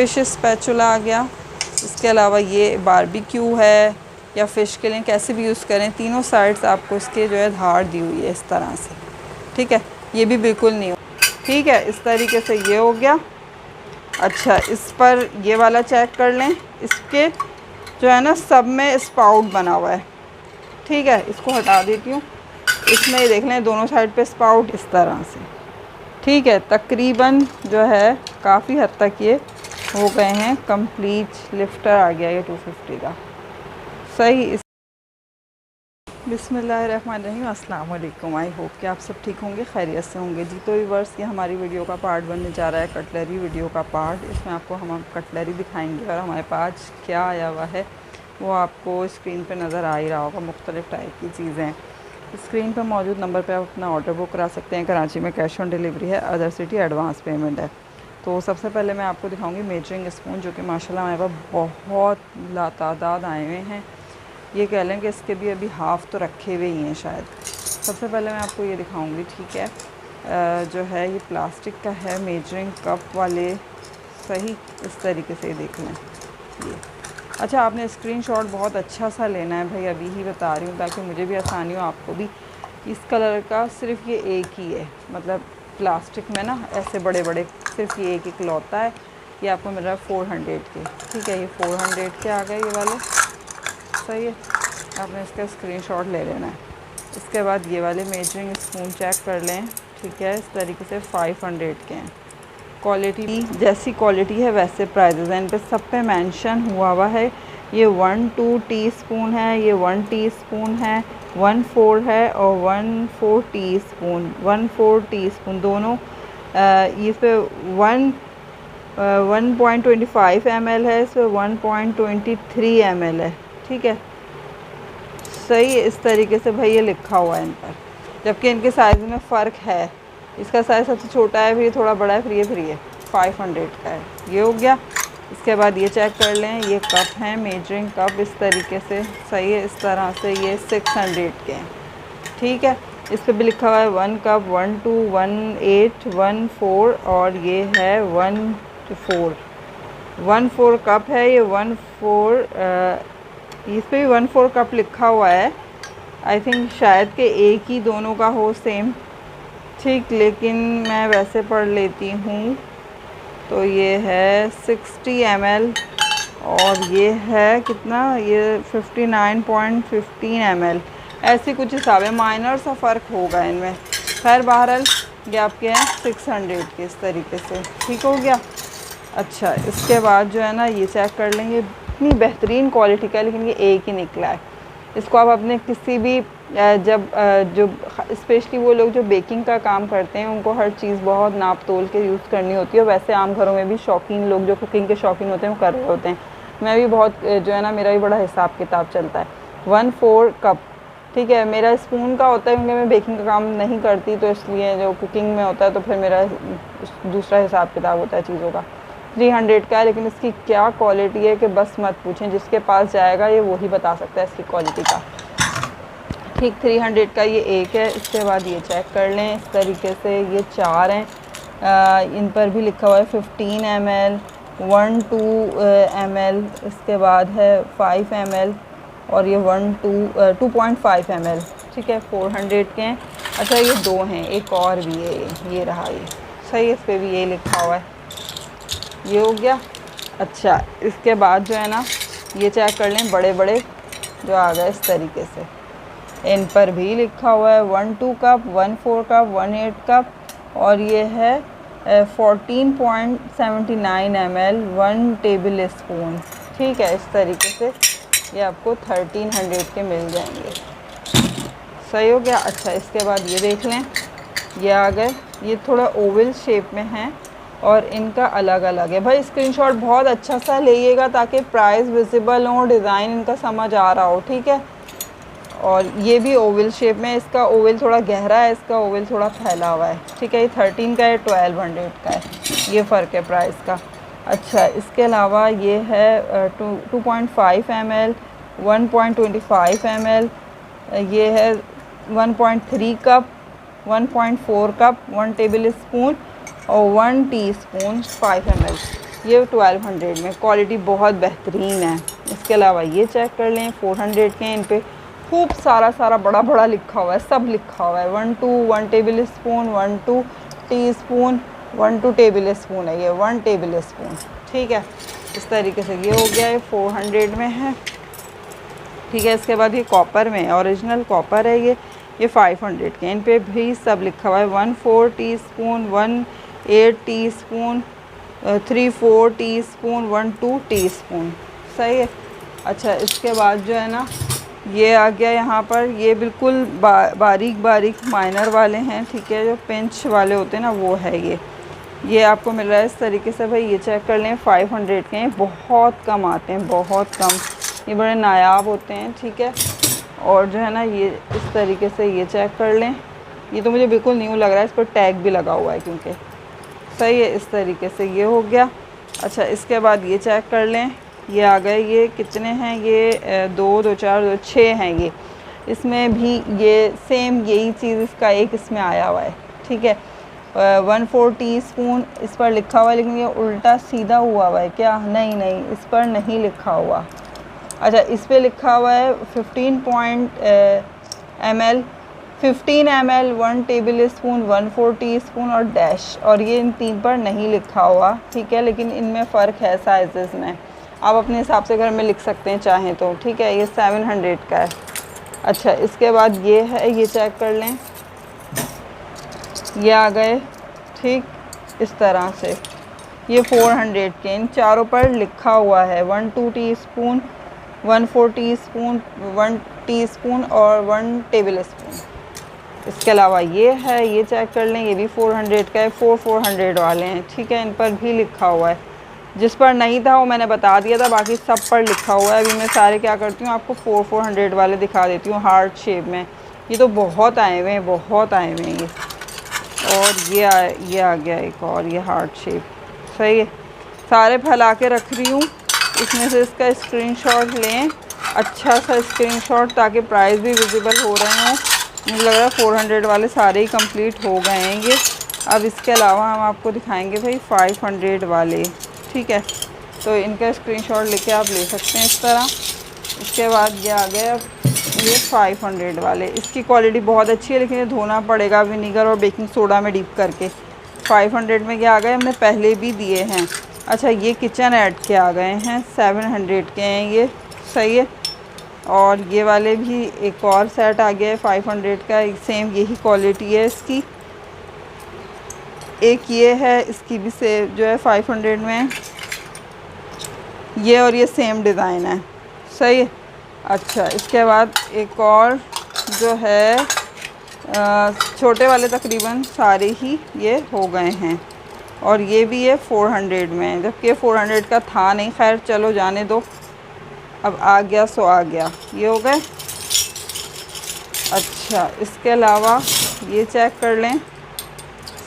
Fish spatula आ गया। इसके अलावा ये बारबेक्यू है या फ़िश के लिए कैसे भी यूज़ करें, तीनों साइड्स आपको इसके जो है धार दी हुई है इस तरह से, ठीक है। ये भी बिल्कुल नहीं हो, ठीक है। इस तरीके से ये हो गया। अच्छा, इस पर ये वाला चेक कर लें, इसके जो है ना सब में स्पाउट बना हुआ है, ठीक है। इसको हटा देती हूँ। इसमें ये देख लें दोनों साइड पे स्पाउट इस तरह से, ठीक है। तकरीबन जो है काफ़ी हद तक ये हो गए हैं कंप्लीट। लिफ्टर आ गया ये 250 का, सही। बिस्मिल्लाहिर्रहमानिर्रहीम, अस्सलाम वालेकुम। आई होप कि आप सब ठीक होंगे, खैरियत से होंगे जी। तो व्यूअर्स, ये हमारी वीडियो का पार्ट बनने जा रहा है, कटलरी वीडियो का पार्ट। इसमें आपको हम कटलरी दिखाएंगे और हमारे पास क्या आया हुआ है वो आपको स्क्रीन पे नज़र आ ही रहा होगा। मुख्तलिफ़ टाइप की चीज़ें स्क्रीन पर मौजूद नंबर पर आप अपना ऑर्डर बुक करा सकते हैं। कराची में कैश ऑन डिलीवरी है, अदर सिटी एडवांस पेमेंट है। तो सबसे पहले मैं आपको दिखाऊँगी मेजरिंग स्पून, जो कि माशाल्लाह हमारे पास बहुत लातादाद आए हुए हैं। ये कह लें कि इसके भी अभी हाफ़ तो रखे हुए ही हैं शायद। सबसे पहले मैं आपको ये दिखाऊंगी, ठीक है। जो है ये प्लास्टिक का है, मेजरिंग कप वाले, सही। इस तरीके से देख लें ये। अच्छा, आपने स्क्रीनशॉट बहुत अच्छा सा लेना है भाई, अभी ही बता रही हूँ ताकि मुझे भी आसानी हो, आपको भी। इस कलर का सिर्फ ये एक ही है, मतलब प्लास्टिक में ना ऐसे बड़े बड़े सिर्फ ये एक इकलौता है। ये आपको मिल रहा है 400 के, ठीक है। ये 400 के आ गए ये वाले, सही है। आपने इसका स्क्रीनशॉट ले लेना है। इसके बाद ये वाले मेजरिंग स्पून चेक कर लें, ठीक है। इस तरीके से 500 के हैं। क्वालिटी जैसी क्वालिटी है वैसे प्राइजेज़ हैं। इन पर सब पे मेंशन हुआ है। ये 1-2 टीस्पून है, ये 1 टीस्पून है, 1-4 है और 1-4 टीस्पून, 1-4 टीस्पून दोनों। इस पर 1.25 ml है, इस पर 1.23 ml है, ठीक है, सही है। इस तरीके से भाई ये लिखा हुआ है इन पर, जबकि इनके साइज़ में फ़र्क है। इसका साइज़ सबसे छोटा है, फिर ये थोड़ा बड़ा है, फिर ये 500 का है। ये हो गया। इसके बाद ये चेक कर लें, ये कप हैं, मेजरिंग कप इस तरीके से, सही है। इस तरह से ये 600 के हैं, ठीक है। इस पर भी लिखा हुआ है 1 कप, 1 2 1 8 1 4 और ये है 1 4 कप है। ये 1 4 इस पर भी 1-4 कप लिखा हुआ है। आई थिंक शायद कि एक ही दोनों का हो सेम, ठीक। लेकिन मैं वैसे पढ़ लेती हूँ। तो ये है 60 ml और ये है कितना, ये 59.15 ml, ऐसी कुछ हिसाब है। माइनर सा फ़र्क होगा इनमें। खैर बहरहाल ये आपके हैं 600 के, इस तरीके से, ठीक हो गया। अच्छा, इसके बाद जो है ना ये चेक कर लेंगे, इतनी बेहतरीन क्वालिटी का है, लेकिन ये एक ही निकला है। इसको आप अपने किसी भी जो स्पेशली वो लोग जो बेकिंग का काम करते हैं, उनको हर चीज़ बहुत नाप तोल के यूज़ करनी होती है। वैसे आम घरों में भी शौकीन लोग जो कुकिंग के शौकीन होते हैं वो कर रहे होते हैं। मैं भी बहुत जो है ना, मेरा भी बड़ा हिसाब किताब चलता है। 1-4 कप, ठीक है। मेरा स्पून का होता है क्योंकि मैं बेकिंग का काम नहीं करती, तो इसलिए जो कुकिंग में होता है तो फिर मेरा दूसरा हिसाब किताब होता है चीज़ों का। 300 का है, लेकिन इसकी क्या क्वालिटी है कि बस मत पूछें। जिसके पास जाएगा ये वही बता सकता है इसकी क्वालिटी का, ठीक। 300 का ये एक है। इसके बाद ये चेक कर लें, इस तरीके से ये 4 हैं। इन पर भी लिखा हुआ है 15 ml, 1-2 ml, इसके बाद है 5 ml और ये 2.5 ml, ठीक है। 400 के हैं। अच्छा, ये 2 हैं, एक और भी है, ये रहा ये, सही है। इस पर भी ये लिखा हुआ है, ये हो गया। अच्छा, इसके बाद जो है ना ये चेक कर लें, बड़े बड़े जो आ गए इस तरीके से। इन पर भी लिखा हुआ है 1-2 कप, 1-4 कप, 1-8 कप और ये है 14.79 ml, 1 टेबल स्पून, ठीक है। इस तरीके से ये आपको 1300 के मिल जाएंगे, सही हो गया। अच्छा, इसके बाद ये देख लें, ये आ गए। ये थोड़ा ओवल शेप में हैं और इनका अलग अलग है। भाई स्क्रीनशॉट बहुत अच्छा सा लेइएगा ताकि प्राइस विजिबल हो, डिज़ाइन इनका समझ आ रहा हो, ठीक है। और ये भी ओवल शेप में, इसका ओवल थोड़ा गहरा है, इसका ओवल थोड़ा फैला हुआ है, ठीक है। ये 13 का है, 1200 का है, ये फ़र्क है प्राइस का। अच्छा, इसके अलावा ये है 2.5 ml, 1.25 ml, ये है 1.3 कप, 1.4 कप, 1 टेबल स्पून और 1 टीस्पून 5 ml, ये 1200 में, क्वालिटी बहुत बेहतरीन है। इसके अलावा ये चेक कर लें 400 के, इन पे खूब सारा बड़ा बड़ा लिखा हुआ है, सब लिखा हुआ है। 1 2 1 table spoon, 1 2 tea spoon, 1 2 table spoon है ये, 1 टेबल स्पून, ठीक है। इस तरीके से ये हो गया, ये 400 में है, ठीक है। इसके बाद ये कॉपर में है, ओरिजिनल कॉपर है ये 500 के, इन पे भी सब लिखा हुआ है। 1 4 tea spoon, 1 8 tea spoon, 3 4 tea spoon, 1 2 tea spoon, सही है। अच्छा, इसके बाद जो है ना ये आ गया यहाँ पर, ये बिल्कुल बारीक माइनर वाले हैं, ठीक है, जो पिंच वाले होते हैं ना वो है ये आपको मिल रहा है इस तरीके से। भाई ये चेक कर लें 500 के हैं, बहुत कम आते हैं, बहुत कम, ये बड़े नायाब होते हैं, ठीक है। और जो है ना ये इस तरीके से ये चेक कर लें, ये तो मुझे बिल्कुल न्यू लग रहा है, इस पर टैग भी लगा हुआ है क्योंकि, सही है। इस तरीके से ये हो गया। अच्छा, इसके बाद ये चेक कर लें, ये आ गए, ये कितने हैं, ये 2 2 4 2 6 हैं ये। इसमें भी ये सेम यही चीज़ इसका एक इसमें आया हुआ है, ठीक है। 1 4 टी स्पून इस पर लिखा हुआ है, लेकिन ये उल्टा सीधा हुआ है क्या, नहीं इस पर नहीं लिखा हुआ। अच्छा, इस पे लिखा हुआ है 15 ml 1 table spoon, 1 4 tea spoon और डैश, और ये इन 3 पर नहीं लिखा हुआ, ठीक है। लेकिन इनमें फ़र्क है साइज़ में, आप अपने हिसाब से घर में लिख सकते हैं चाहें तो, ठीक है। ये 700 का है। अच्छा, इसके बाद ये है, ये चेक कर लें, ये आ गए, ठीक, इस तरह से ये 400 के, इन चारों पर लिखा हुआ है 1 2 tea spoon, 1 4 tea spoon, 1 tea spoon और 1 टेबल स्पून। इसके अलावा ये है, ये चेक कर लें, ये भी 400 का है, 400 वाले हैं, ठीक है। इन पर भी लिखा हुआ है, जिस पर नहीं था वो मैंने बता दिया था, बाकी सब पर लिखा हुआ है। अभी मैं सारे क्या करती हूँ, आपको 400 वाले दिखा देती हूँ हार्ट शेप में। ये तो बहुत आए हुए हैं, बहुत आए हुए हैं ये। और ये आ गया एक और, ये हार्ट शेप, सही है। सारे फैला के रख रही हूँ, इसमें से इसका स्क्रीनशॉट लें, अच्छा सा स्क्रीनशॉट, ताकि प्राइस भी विजिबल हो रहे हों। मुझे लग रहा है 400 वाले सारे ही कंप्लीट हो गए हैं ये। अब इसके अलावा हम आपको दिखाएंगे भाई 500 वाले, ठीक है। तो इनका स्क्रीनशॉट लेके आप ले सकते हैं इस तरह। इसके बाद ये आ गया ये 500 वाले, इसकी क्वालिटी बहुत अच्छी है, लेकिन ये धोना पड़ेगा विनीगर और बेकिंग सोडा में डीप करके। 500 में क्या आ गए, हमने पहले भी दिए हैं। अच्छा, ये किचन ऐड के आ गए हैं, 700 के हैं ये, सही है। और ये वाले भी एक और सेट आ गया है 500 का, सेम यही क्वालिटी है इसकी। एक ये है, इसकी भी से जो है 500 में, ये और ये सेम डिज़ाइन है, सही है। अच्छा, इसके बाद एक और जो है छोटे वाले तकरीबन सारे ही ये हो गए हैं, और ये भी है 400 में, जबकि 400 का था नहीं, खैर चलो जाने दो, अब आ गया सो आ गया, ये हो गए। अच्छा, इसके अलावा ये चेक कर लें,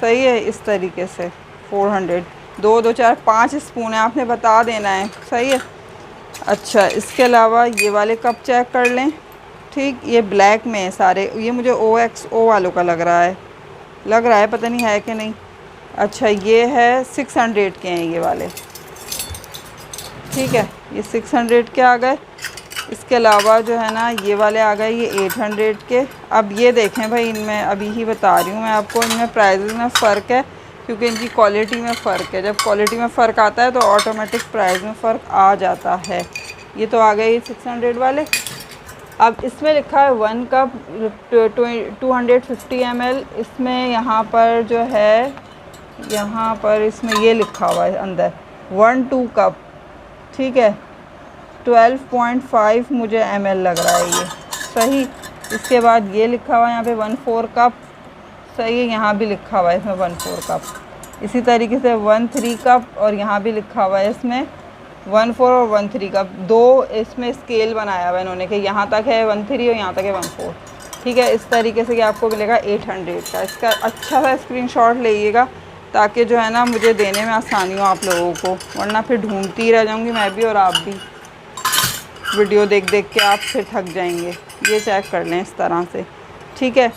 सही है। इस तरीके से 400, 2 2 4 5 स्पून है, आपने बता देना है, सही है। अच्छा, इसके अलावा ये वाले कप चेक कर लें, ठीक, ये ब्लैक में है सारे, ये मुझे OXO वालों का लग रहा है, पता नहीं है कि नहीं। अच्छा, ये है 600 के हैं ये वाले, ठीक है, ये 600 के आ गए। इसके अलावा जो है ना ये वाले आ गए, ये 800 के। अब ये देखें भाई, इनमें अभी ही बता रही हूँ मैं आपको, इनमें प्राइसेस में फ़र्क है, क्योंकि इनकी क्वालिटी में फ़र्क है। जब क्वालिटी में फ़र्क आता है तो ऑटोमेटिक प्राइस में फ़र्क आ जाता है। ये तो आ गए ये 600 वाले। अब इसमें लिखा है 1 कप 250 ml, इसमें यहाँ पर जो है, यहाँ पर इसमें ये लिखा हुआ है अंदर 1 2 कप, ठीक है, 12.5 मुझे ml लग रहा है ये, सही। इसके बाद ये लिखा हुआ है यहाँ पे 1 4 कप, सही है, यहाँ भी लिखा हुआ है इसमें 1 4 कप। इसी तरीके से 1 3 कप, और यहाँ भी लिखा हुआ है इसमें 1 4 और 1 3 कप। 2 इसमें स्केल बनाया हुआ है इन्होंने कि यहाँ तक है 1 3 और यहाँ तक है 1 4, ठीक है। इस तरीके से कि आपको मिलेगा 800 का। इसका अच्छा सा स्क्रीनशॉट लीजिएगा, ताकि जो है ना मुझे देने में आसानी हो आप लोगों को, वरना फिर ढूंढती रह जाऊँगी मैं भी और आप भी, वीडियो देख देख के आप फिर थक जाएंगे। ये चेक कर लें इस तरह से, ठीक है।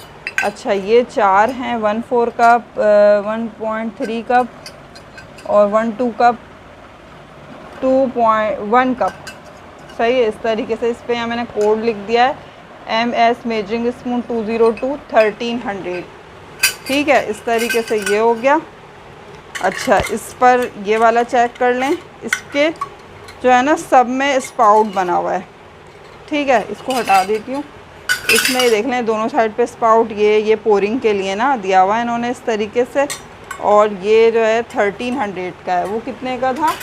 अच्छा, ये 4 हैं, 1 4 कप, 1.3 कप और 1 2 कप, 2.1 कप। सही है, इस तरीके से इस पर यहाँ मैंने कोड लिख दिया है MS मेजरिंग स्पून 202 1300। ठीक है, इस तरीके से ये हो गया। अच्छा, इस पर ये वाला चेक कर लें, इसके जो है ना सब में स्पाउट बना हुआ है। ठीक है, इसको हटा देती हूँ। इसमें ये देख लें दोनों साइड पे स्पाउट, ये पोरिंग के लिए ना दिया हुआ है इन्होंने इस तरीके से। और ये जो है 1300 का है। वो कितने का था,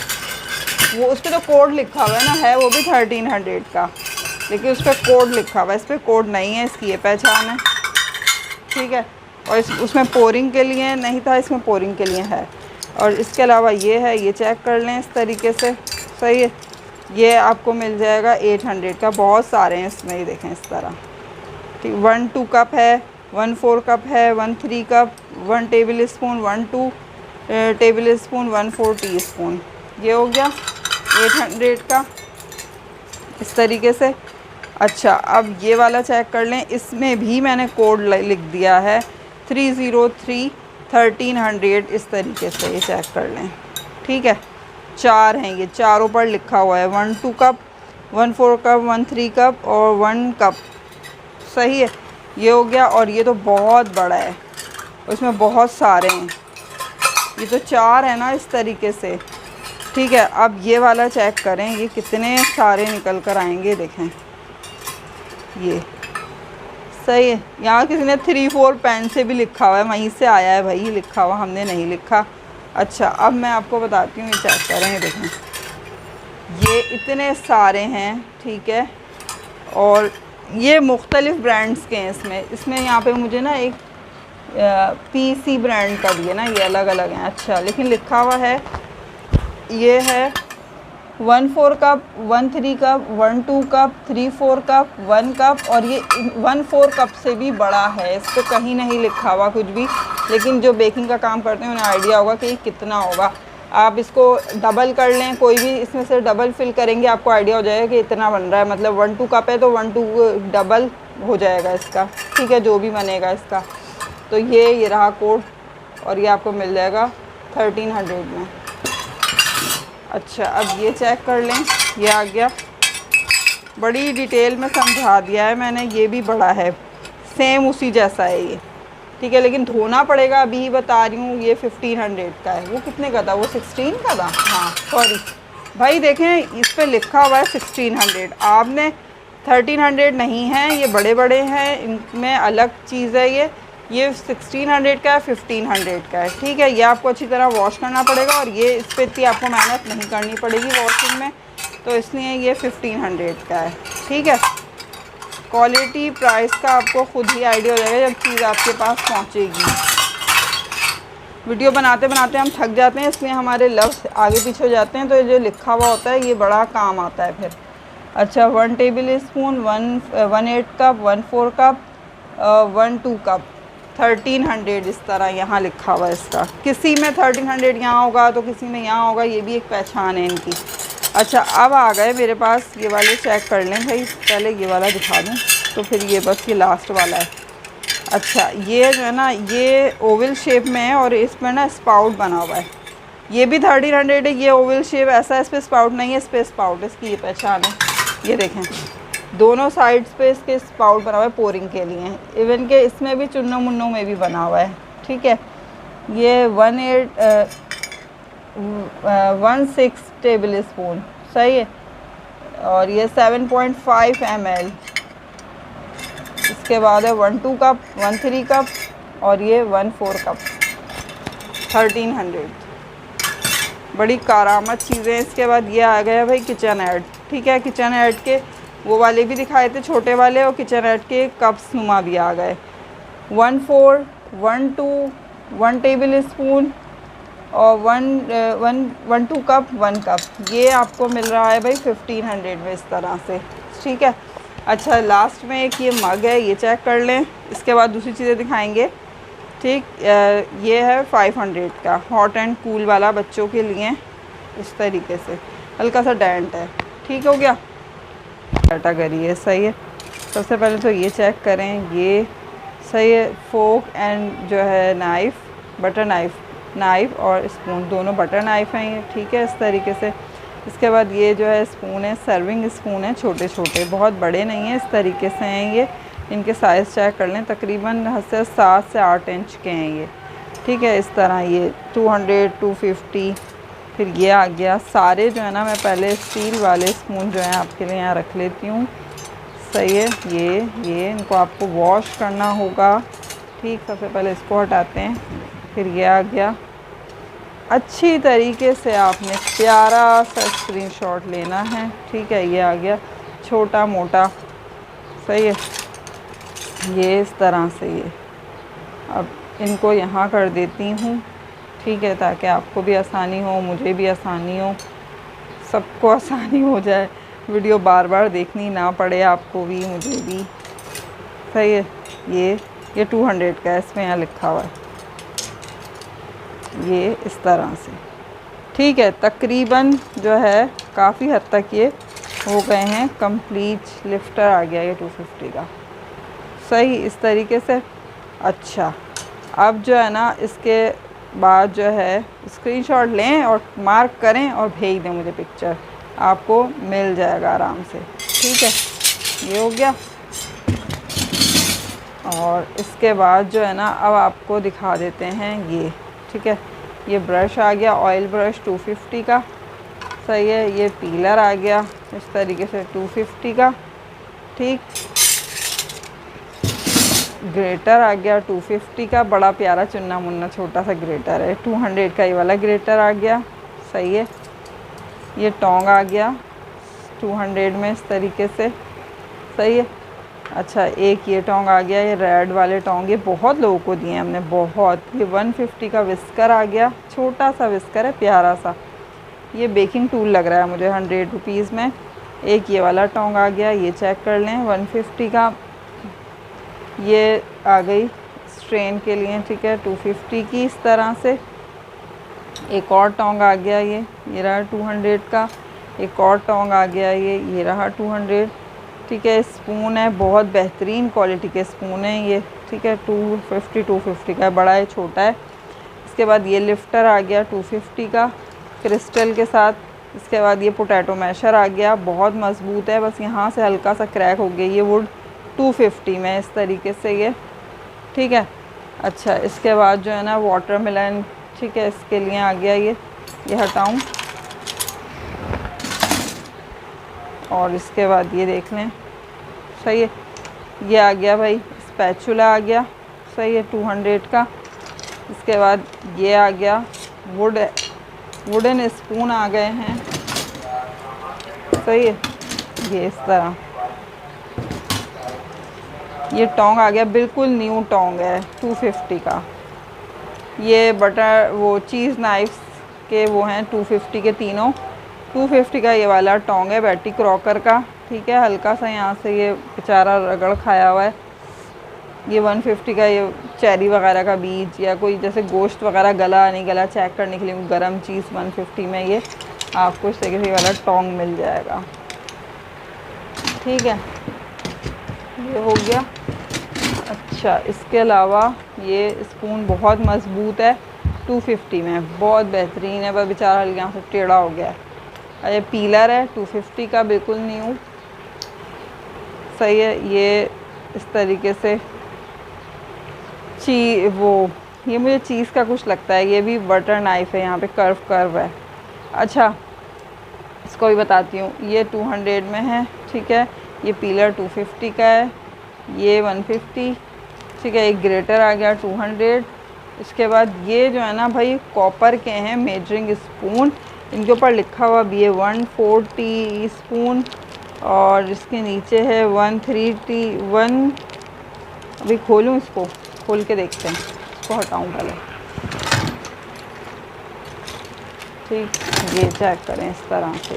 वो उस पर तो कोड लिखा हुआ है ना, है वो भी 1300 का, लेकिन उस पर कोड लिखा हुआ है, इस पर कोड नहीं है, इसकी ये पहचान है। ठीक है, और उसमें पोरिंग के लिए नहीं था, इसमें पोरिंग के लिए है। और इसके अलावा ये है, ये चेक कर लें इस तरीके से। सही है, ये आपको मिल जाएगा 800 का। बहुत सारे हैं इसमें, ये देखें इस तरह। ठीक, 1-2 कप है, 1-4 कप है, 1-3 cup, 1 table spoon, 1-2 table spoon, 1-4 tea spoon. ये हो गया 800 का इस तरीके से। अच्छा, अब ये वाला चेक कर लें, इसमें भी मैंने कोड लिख दिया है 303 1300 इस तरीके से, ये चेक कर लें। ठीक है, 4 हैं ये, चारों पर लिखा हुआ है 1-2 कप, 1-4 कप, 1-3 कप और 1 कप। सही है, ये हो गया। और ये तो बहुत बड़ा है, उसमें बहुत सारे हैं, ये तो 4 है ना इस तरीके से। ठीक है, अब ये वाला चेक करें, ये कितने सारे निकल कर आएंगे, देखें ये। सही है, यहाँ किसी ने 3-4 पेन से भी लिखा हुआ है, वहीं से आया है भाई लिखा हुआ, हमने नहीं लिखा। अच्छा, अब मैं आपको बताती हूँ, ये चेक करें, ये देखें ये इतने सारे हैं। ठीक है, और ये मुख्तलिफ़ ब्रांड्स के हैं इसमें यहाँ पे मुझे ना एक PC ब्रांड का भी है ना, ये अलग अलग हैं। अच्छा, लेकिन लिखा हुआ है, ये है 1-4 cup, 1-3 cup, 1-2 cup, 3-4 cup, 1 cup, और ये 1-4 कप से भी बड़ा है। इस पर कहीं नहीं लिखा हुआ कुछ भी, लेकिन जो बेकिंग का काम करते हैं उन्हें आइडिया होगा कि ये कितना होगा। आप इसको डबल कर लें, कोई भी इसमें से डबल फिल करेंगे, आपको आइडिया हो जाएगा कि इतना बन रहा है। मतलब 1-2 कप है तो 1-2 डबल हो जाएगा इसका। ठीक है, जो भी बनेगा इसका। तो ये रहा कोड, और ये आपको मिल जाएगा 1300 में। अच्छा, अब ये चेक कर लें, ये आ गया। बड़ी डिटेल में समझा दिया है मैंने, ये भी बड़ा है, सेम उसी जैसा है ये। ठीक है, लेकिन धोना पड़ेगा, अभी ही बता रही हूँ। ये 1500 का है। वो कितने का था, वो 16 का था। हाँ सॉरी भाई, देखें इस पे लिखा हुआ है 1600, आपने 1300 नहीं है, ये बड़े बड़े हैं, इनमें अलग चीज़ है। ये 1600 का है, 1500 का है। ठीक है, ये आपको अच्छी तरह वॉश करना पड़ेगा, और ये इस पर इतनी आपको मेहनत नहीं करनी पड़ेगी वॉशिंग में, तो इसलिए ये 1500 का है। ठीक है, क्वालिटी प्राइस का आपको खुद ही आइडिया हो जाएगा जब चीज़ आपके पास पहुंचेगी। वीडियो बनाते बनाते हम थक जाते हैं, इसलिए हमारे लफ्ज़ आगे पीछे हो जाते हैं, तो ये जो लिखा हुआ होता है ये बड़ा काम आता है फिर। अच्छा, 1 table spoon, 1-8 cup, 1-4 cup, 1-2 cup, 1300 इस तरह यहाँ लिखा हुआ है इसका। किसी में 1300 यहाँ होगा तो किसी में यहाँ होगा, ये भी एक पहचान है इनकी। अच्छा, अब आ गए मेरे पास ये वाले, चेक कर लें भाई, पहले ये वाला दिखा दूँ तो फिर ये बस ये लास्ट वाला है। अच्छा, ये जो है ना ये ओवल शेप में है, और इसमें ना स्पाउट बना हुआ है। ये भी 1300 है, ये ओवल शेप ऐसा है, इस पर स्पाउट नहीं है, इस पर स्पाउट, इसकी ये पहचान है। ये देखें दोनों साइड्स पे इसके स्पाउट बना हुआ है पोरिंग के लिए, इवन के इसमें भी चुन्नों मुन्नों में भी बना हुआ है। ठीक है, ये 1/6 टेबल स्पून। सही है, और ये 7.5 ml। इसके बाद है 1-2 कप, 1-3 कप, और ये 1-4 कप, 1300। बड़ी कारामत चीज़ें। इसके बाद ये आ गया भाई किचन ऐड। ठीक है, किचन ऐड के वो वाले भी दिखाए थे छोटे वाले, और किचन ऐड के कप्स नुमा भी आ गए। 1-4, 1-2, 1 टेबल स्पून और 1-2 कप, 1 कप। ये आपको मिल रहा है भाई 1500 में इस तरह से। ठीक है, अच्छा लास्ट में एक ये मग है, ये चेक कर लें, इसके बाद दूसरी चीज़ें दिखाएंगे। ठीक, ये है 500 का, हॉट एंड कूल वाला, बच्चों के लिए इस तरीके से, हल्का सा डेंट है। ठीक हो गया, कैटेगरी है। सही है, सबसे पहले तो ये चेक करें, ये सही है। फोक एंड जो है नाइफ़, बटर नाइफ़ और स्पून, दोनों बटर नाइफ़ हैं ये। ठीक है, इस तरीके से इसके बाद ये जो है स्पून है, सर्विंग स्पून है, छोटे छोटे, बहुत बड़े नहीं हैं, इस तरीके से हैं ये। इनके साइज़ चेक कर लें, तकरीबन 7 से 8 इंच के हैं ये, ठीक है। इस तरह ये 200, 250। फिर ये आ गया। सारे जो है ना मैं पहले स्टील वाले स्पून जो हैं आपके लिए यहाँ रख लेती हूँ, सही है। ये इनको आपको वॉश करना होगा, ठीक। सबसे पहले इसको हटाते हैं। फिर ये आ गया। अच्छी तरीके से आपने प्यारा सा स्क्रीनशॉट लेना है, ठीक है। ये आ गया छोटा मोटा, सही है। ये इस तरह से ये अब इनको यहाँ कर देती हूँ, ठीक है, ताकि आपको भी आसानी हो, मुझे भी आसानी हो, सबको आसानी हो जाए, वीडियो बार बार देखनी ना पड़े, आपको भी मुझे भी, सही है। ये 200 का है, इसमें यहाँ लिखा हुआ है, ये इस तरह से, ठीक है। तकरीबन जो है काफ़ी हद तक ये हो गए हैं कंप्लीट। लिफ्टर आ गया ये 250 का, सही, इस तरीके से। अच्छा, अब जो है ना इसके बाद जो है स्क्रीनशॉट लें और मार्क करें और भेज दें मुझे पिक्चर, आपको मिल जाएगा आराम से, ठीक है। ये हो गया। और इसके बाद जो है ना अब आपको दिखा देते हैं ये, ठीक है। ये ब्रश आ गया, ऑयल ब्रश 250 का, सही है। ये पीलर आ गया इस तरीके से 250 का, ठीक। ग्रेटर आ गया 250 का, बड़ा प्यारा चुन्ना मुन्ना छोटा सा ग्रेटर है, 200 का ये वाला ग्रेटर आ गया, सही है। ये टोंग आ गया 200 में इस तरीके से, सही है। अच्छा, एक ये टोंग आ गया, ये रेड वाले टोंग, ये बहुत लोगों को दिए हमने, बहुत। ये 150 का विस्कर आ गया, छोटा सा विस्कर है, प्यारा सा। ये बेकिंग टूल लग रहा है मुझे 100 रुपीज़ में। एक ये वाला टोंग आ गया, ये चेक कर लें 150 का। ये आ गई स्ट्रेन के लिए, ठीक है, 250 की इस तरह से। एक और टोंग आ गया, ये रहा 200 का। एक और टोंग आ गया, ये रहा 200, ठीक है। स्पून है, बहुत बेहतरीन क्वालिटी के स्पून है ये, ठीक है। 250 का है, बड़ा है छोटा है। इसके बाद ये लिफ्टर आ गया 250 का क्रिस्टल के साथ। इसके बाद ये पोटैटो मैशर आ गया, बहुत मज़बूत है, बस यहाँ से हल्का सा क्रैक हो गया। ये वुड 250 में इस तरीके से ये, ठीक है। अच्छा, इसके बाद जो है ना वाटरमेलन, ठीक है, इसके लिए आ गया ये हटाऊँ। और इसके बाद ये देख लें, सही है। ये आ गया भाई स्पैचुला आ गया, सही है, 200 का। इसके बाद ये आ गया वुडन स्पून आ गए हैं, सही है। ये इस तरह ये टोंग आ गया, बिल्कुल न्यू टोंग है 250 का। ये बटर वो चीज़ नाइफ्स के वो हैं 250 के तीनों। 250 का ये वाला टोंग है बैटी क्रॉकर का, ठीक है। हल्का सा यहाँ से ये बेचारा रगड़ खाया हुआ है। ये 150 का ये चेरी वगैरह का बीज या कोई जैसे गोश्त वगैरह गला नहीं गला चेक करने के लिए गरम चीज़ 150 में ये आपको इस तरीके से वाला टोंग मिल जाएगा, ठीक है। ये हो गया। अच्छा, इसके अलावा ये स्पून बहुत मज़बूत है 250 में, बहुत बेहतरीन है, पर बेचारा हल्के यहाँ से टेढ़ा हो गया है। ये पीलर है 250 का, बिल्कुल न्यू, सही है। ये इस तरीके से ये मुझे चीज़ का कुछ लगता है। ये भी बटर नाइफ़ है, यहाँ पे कर्व है। अच्छा, इसको भी बताती हूँ। ये 200 में है, ठीक है। ये पीलर 250 का है, ये 150, ठीक है। एक ग्रेटर आ गया 200। इसके बाद ये जो है ना भाई कॉपर के हैं मेजरिंग स्पून, इनके ऊपर लिखा हुआ भी है 1/4 टी स्पून और इसके नीचे है 1/3 अभी खोलूँ, इसको खोल के देखते हैं, इसको हटाऊँ पहले, ठीक। ये चेक करें इस तरह से,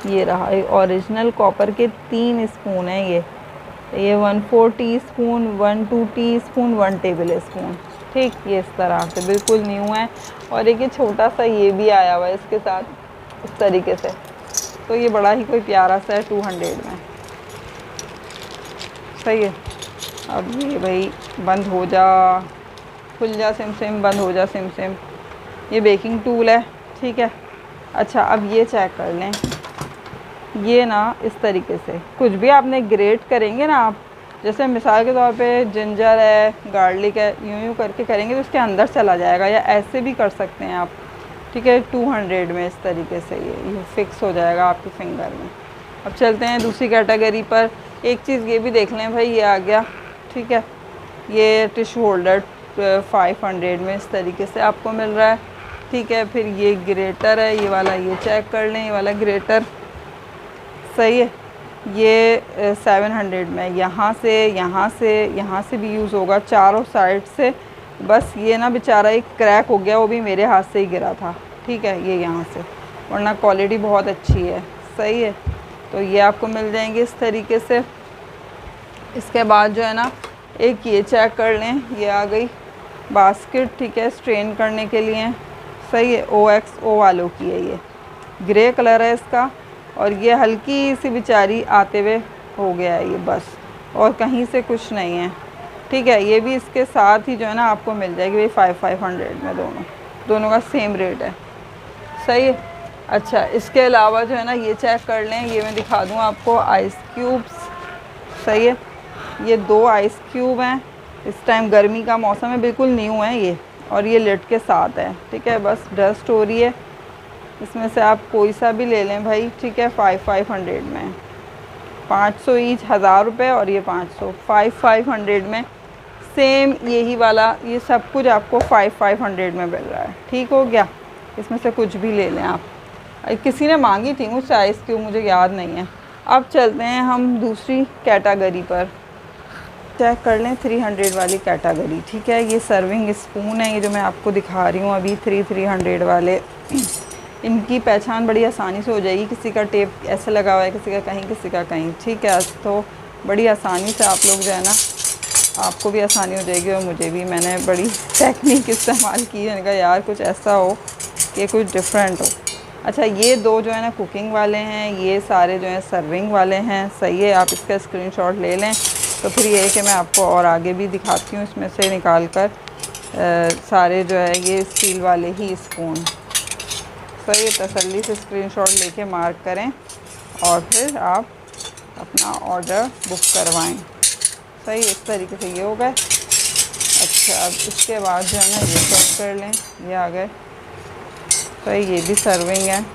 ये रहा ओरिजिनल कॉपर के 3 स्पून हैं ये 1/4 tea spoon, 1/2 tea spoon, 1 table spoon, ठीक। ये इस तरह से बिल्कुल न्यू है। और एक ये छोटा सा ये भी आया हुआ है इसके साथ इस तरीके से, तो ये बड़ा ही कोई प्यारा सा है 200 में, सही है। अब ये भाई बंद हो जा, खुल जा सिम सिम, बंद हो जा सिम सिम। ये बेकिंग टूल है, ठीक है। अच्छा अब ये चेक कर लें, ये ना इस तरीके से कुछ भी आपने ग्रेट करेंगे ना आप, जैसे मिसाल के तौर पे जिंजर है, गार्लिक है, यूँ यूँ करके करेंगे तो उसके अंदर चला जाएगा, या ऐसे भी कर सकते हैं आप। ठीक है, 200 में इस तरीके से ये फिक्स हो जाएगा आपके फिंगर में। अब चलते हैं दूसरी कैटेगरी पर। एक चीज़ ये भी देख लें भाई, ये आ गया। ठीक है, ये टिश्यू होल्डर 500 में इस तरीके से आपको मिल रहा है। ठीक है, फिर ये ग्रेटर है, ये वाला, ये चेक कर लें, ये वाला ग्रेटर सही है। ये 700 में, यहाँ से भी यूज़ होगा, चारों साइड से। बस ये ना बेचारा एक क्रैक हो गया, वो भी मेरे हाथ से ही गिरा था। ठीक है, ये यहाँ से, वरना क्वालिटी बहुत अच्छी है। सही है, तो ये आपको मिल जाएंगे इस तरीके से। इसके बाद जो है ना, एक ये चेक कर लें, ये आ गई बास्केट। ठीक है, स्ट्रेन करने के लिए। सही है, OXO वालों की है, ये ग्रे कलर है इसका, और ये हल्की सी बेचारी आते हुए हो गया है ये बस, और कहीं से कुछ नहीं है। ठीक है, ये भी इसके साथ ही जो है ना आपको मिल जाएगी भाई 500 में, दोनों का सेम रेट है। सही है। अच्छा, इसके अलावा जो है ना, ये चेक कर लें, ये मैं दिखा दूँ आपको, आइस क्यूब्स। सही है, ये 2 आइस क्यूब हैं। इस टाइम गर्मी का मौसम है, बिल्कुल न्यू है ये, और ये लिड के साथ है। ठीक है, बस डस्ट हो रही है, इसमें से आप कोई सा भी ले लें भाई। ठीक है, 500 में, 500 ईच, 1000 रुपये, और ये 500, 500 में सेम यही वाला, ये सब कुछ आपको 500 में मिल रहा है। ठीक हो गया, इसमें से कुछ भी ले लें आप। किसी ने मांगी थी मुझसे आइस क्यूब, मुझे याद नहीं है। अब चलते हैं हम दूसरी कैटेगरी पर। चेक कर लें 300 वाली कैटेगरी। ठीक है, ये सर्विंग स्पून है, ये जो मैं आपको दिखा रही हूँ अभी, 300 वाले। इनकी पहचान बड़ी आसानी से हो जाएगी, किसी का टेप ऐसे लगा हुआ है, किसी का कहीं, किसी का कहीं। ठीक है, तो बड़ी आसानी से आप लोग जो है ना, आपको भी आसानी हो जाएगी और मुझे भी। मैंने बड़ी टेक्निक इस्तेमाल की है, मैंने कहा यार कुछ ऐसा हो कि कुछ डिफरेंट हो। अच्छा, ये 2 जो है ना कुकिंग वाले हैं, ये सारे जो हैं सर्विंग वाले हैं। सही है, आप इसका स्क्रीनशॉट ले लें। तो फिर ये है कि मैं आपको और आगे भी दिखाती हूँ इसमें से निकाल कर। सारे जो है ये स्टील वाले ही स्पून। सही है, तसल्ली से स्क्रीनशॉट लेके मार्क करें और फिर आप अपना ऑर्डर बुक करवाएं। सही, इस तरीके से ये हो गए। अच्छा, अब इसके बाद जो है ना, ये चेक कर लें, ये आ गए। सही, ये भी सर्विंग है,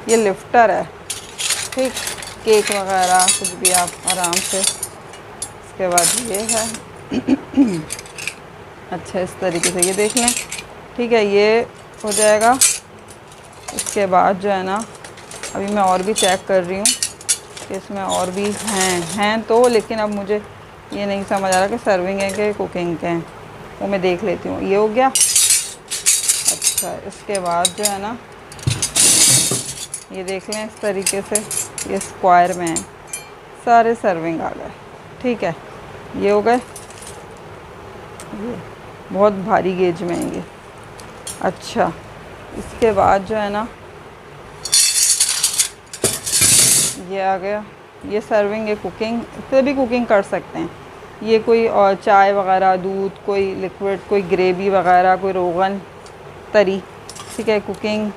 ये लिफ्टर है। ठीक, केक वगैरह कुछ भी आप आराम से। इसके बाद ये है अच्छा, इस तरीके से ये देख लें। ठीक है, ये हो जाएगा। इसके बाद जो है ना, अभी मैं और भी चेक कर रही हूँ कि इसमें और भी हैं तो, लेकिन अब मुझे ये नहीं समझ आ रहा कि सर्विंग है कि कुकिंग के हैं, वो मैं देख लेती हूँ। ये हो गया। अच्छा, इसके बाद जो है ना, ये देख लें इस तरीके से, ये स्क्वायर में है, सारे सर्विंग आ गए। ठीक है, ये हो गए, ये बहुत भारी गेज में है ये। अच्छा, इसके बाद जो है ना, ये आ गया, ये सर्विंग है कुकिंग, इससे भी कुकिंग कर सकते हैं। ये कोई और चाय वगैरह, दूध, कोई लिक्विड, कोई ग्रेवी वगैरह, कोई रोगन, तरी। ठीक है, कुकिंग।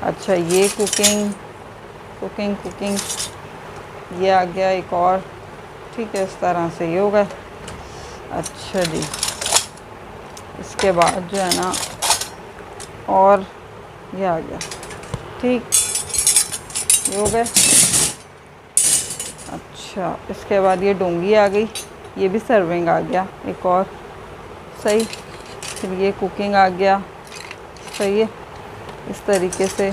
अच्छा, ये कुकिंग कुकिंग कुकिंग ये आ गया एक और। ठीक है, इस तरह से ये हो गए। अच्छा जी, इसके बाद जो है ना, और ये आ गया। ठीक, ये हो गए। अच्छा, इसके बाद ये डोंगी आ गई, ये भी सर्विंग आ गया एक और। सही, फिर ये कुकिंग आ गया। सही है, इस तरीके से।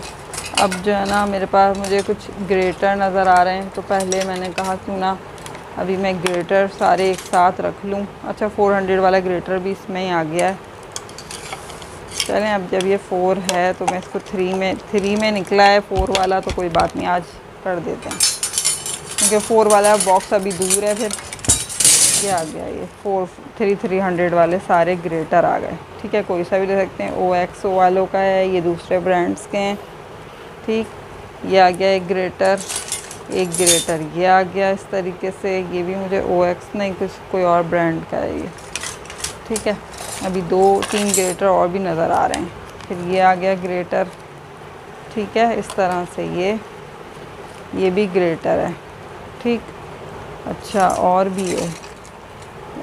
अब जो है ना, मेरे पास मुझे कुछ ग्रेटर नज़र आ रहे हैं, तो पहले मैंने कहा क्यों ना अभी मैं ग्रेटर सारे एक साथ रख लूँ। अच्छा, 400 वाला ग्रेटर भी इसमें ही आ गया है। चलें, अब जब ये 4 है तो मैं इसको 3 में निकला है 4 वाला, तो कोई बात नहीं, आज कर देते हैं, क्योंकि 4 वाला बॉक्स अभी दूर है। फिर ये आ गया, ये 300 वाले सारे ग्रेटर आ गए। ठीक है, कोई सा भी ले सकते हैं। OXO वालों का है, ये दूसरे ब्रांड्स के हैं। ठीक, ये आ गया एक ग्रेटर ये आ गया इस तरीके से। ये भी मुझे OX नहीं, कुछ कोई और ब्रांड का है ये। ठीक है, अभी 2-3 ग्रेटर और भी नज़र आ रहे हैं। फिर ये आ गया ग्रेटर, ठीक है, इस तरह से ये भी ग्रेटर है, ठीक। अच्छा और भी है,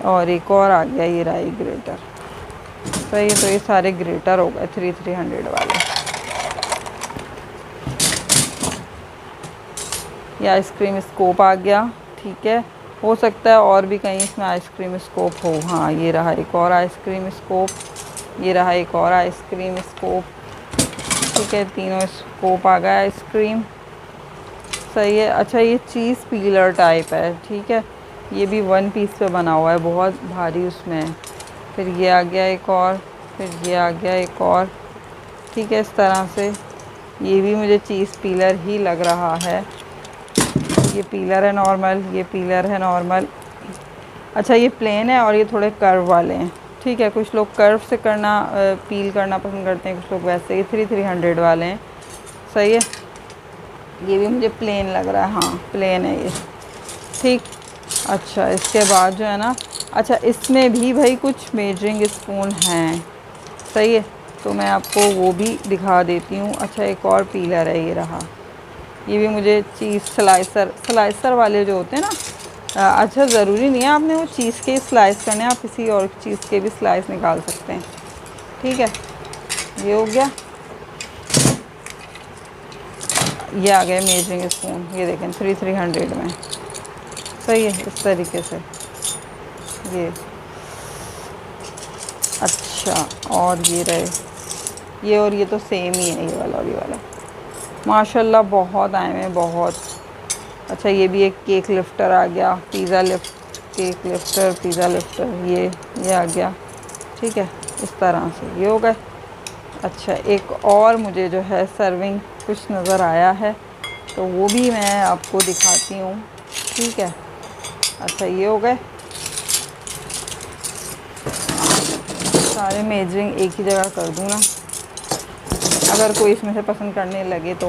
और एक और आ गया, ये रहा ग्रेटर। सही है, तो ये सारे ग्रेटर हो गए 300 वाले। ये आइसक्रीम स्कोप आ गया, ठीक है। हो सकता है और भी कहीं इसमें आइसक्रीम स्कोप हो। हाँ, ये रहा एक और आइसक्रीम स्कोप, ये रहा एक और आइसक्रीम स्कोप, ठीक है। तीनों स्कोप आ गया आइसक्रीम, सही है। अच्छा, ये चीज़ पीलर टाइप है, ठीक है। ये भी 1 पीस पे बना हुआ है, बहुत भारी उसमें है। फिर ये आ गया एक और, फिर ये आ गया एक और, ठीक है। इस तरह से ये भी मुझे चीज़ पीलर ही लग रहा है। ये पीलर है नॉर्मल, ये पीलर है नॉर्मल। अच्छा, ये प्लेन है और ये थोड़े कर्व वाले हैं, ठीक है। कुछ लोग कर्व से करना पील करना पसंद करते हैं, कुछ लोग वैसे। ये 300 वाले हैं, सही है। ये भी मुझे प्लेन लग रहा है, हाँ प्लेन है ये, ठीक। अच्छा, इसके बाद जो है ना, अच्छा इसमें भी भाई कुछ मेजरिंग स्पून हैं, सही है। तो मैं आपको वो भी दिखा देती हूँ। अच्छा, एक और पीलर है, ये रहा। ये भी मुझे चीज़ स्लाइसर वाले जो होते हैं ना, अच्छा ज़रूरी नहीं है आपने वो चीज़ के स्लाइस करने, आप किसी और चीज़ के भी स्लाइस निकाल सकते हैं, ठीक है। ये हो गया। ये आ गए मेजरिंग स्पून, ये देखें 300 में, सही है, इस तरीके से ये। अच्छा, और ये रहे, ये और ये तो सेम ही है, ये वाला और ये वाला। माशाल्लाह बहुत आए हैं, बहुत। अच्छा, ये भी एक केक लिफ्टर आ गया, pizza lift, cake lifter, pizza lifter, ये आ गया, ठीक है। इस तरह से ये हो गए। अच्छा, एक और मुझे जो है सर्विंग कुछ नज़र आया है, तो वो भी मैं आपको दिखाती हूँ, ठीक है। अच्छा, ये हो गए सारे। मेजरिंग एक ही जगह कर दूँ ना, अगर कोई इसमें से पसंद करने लगे तो।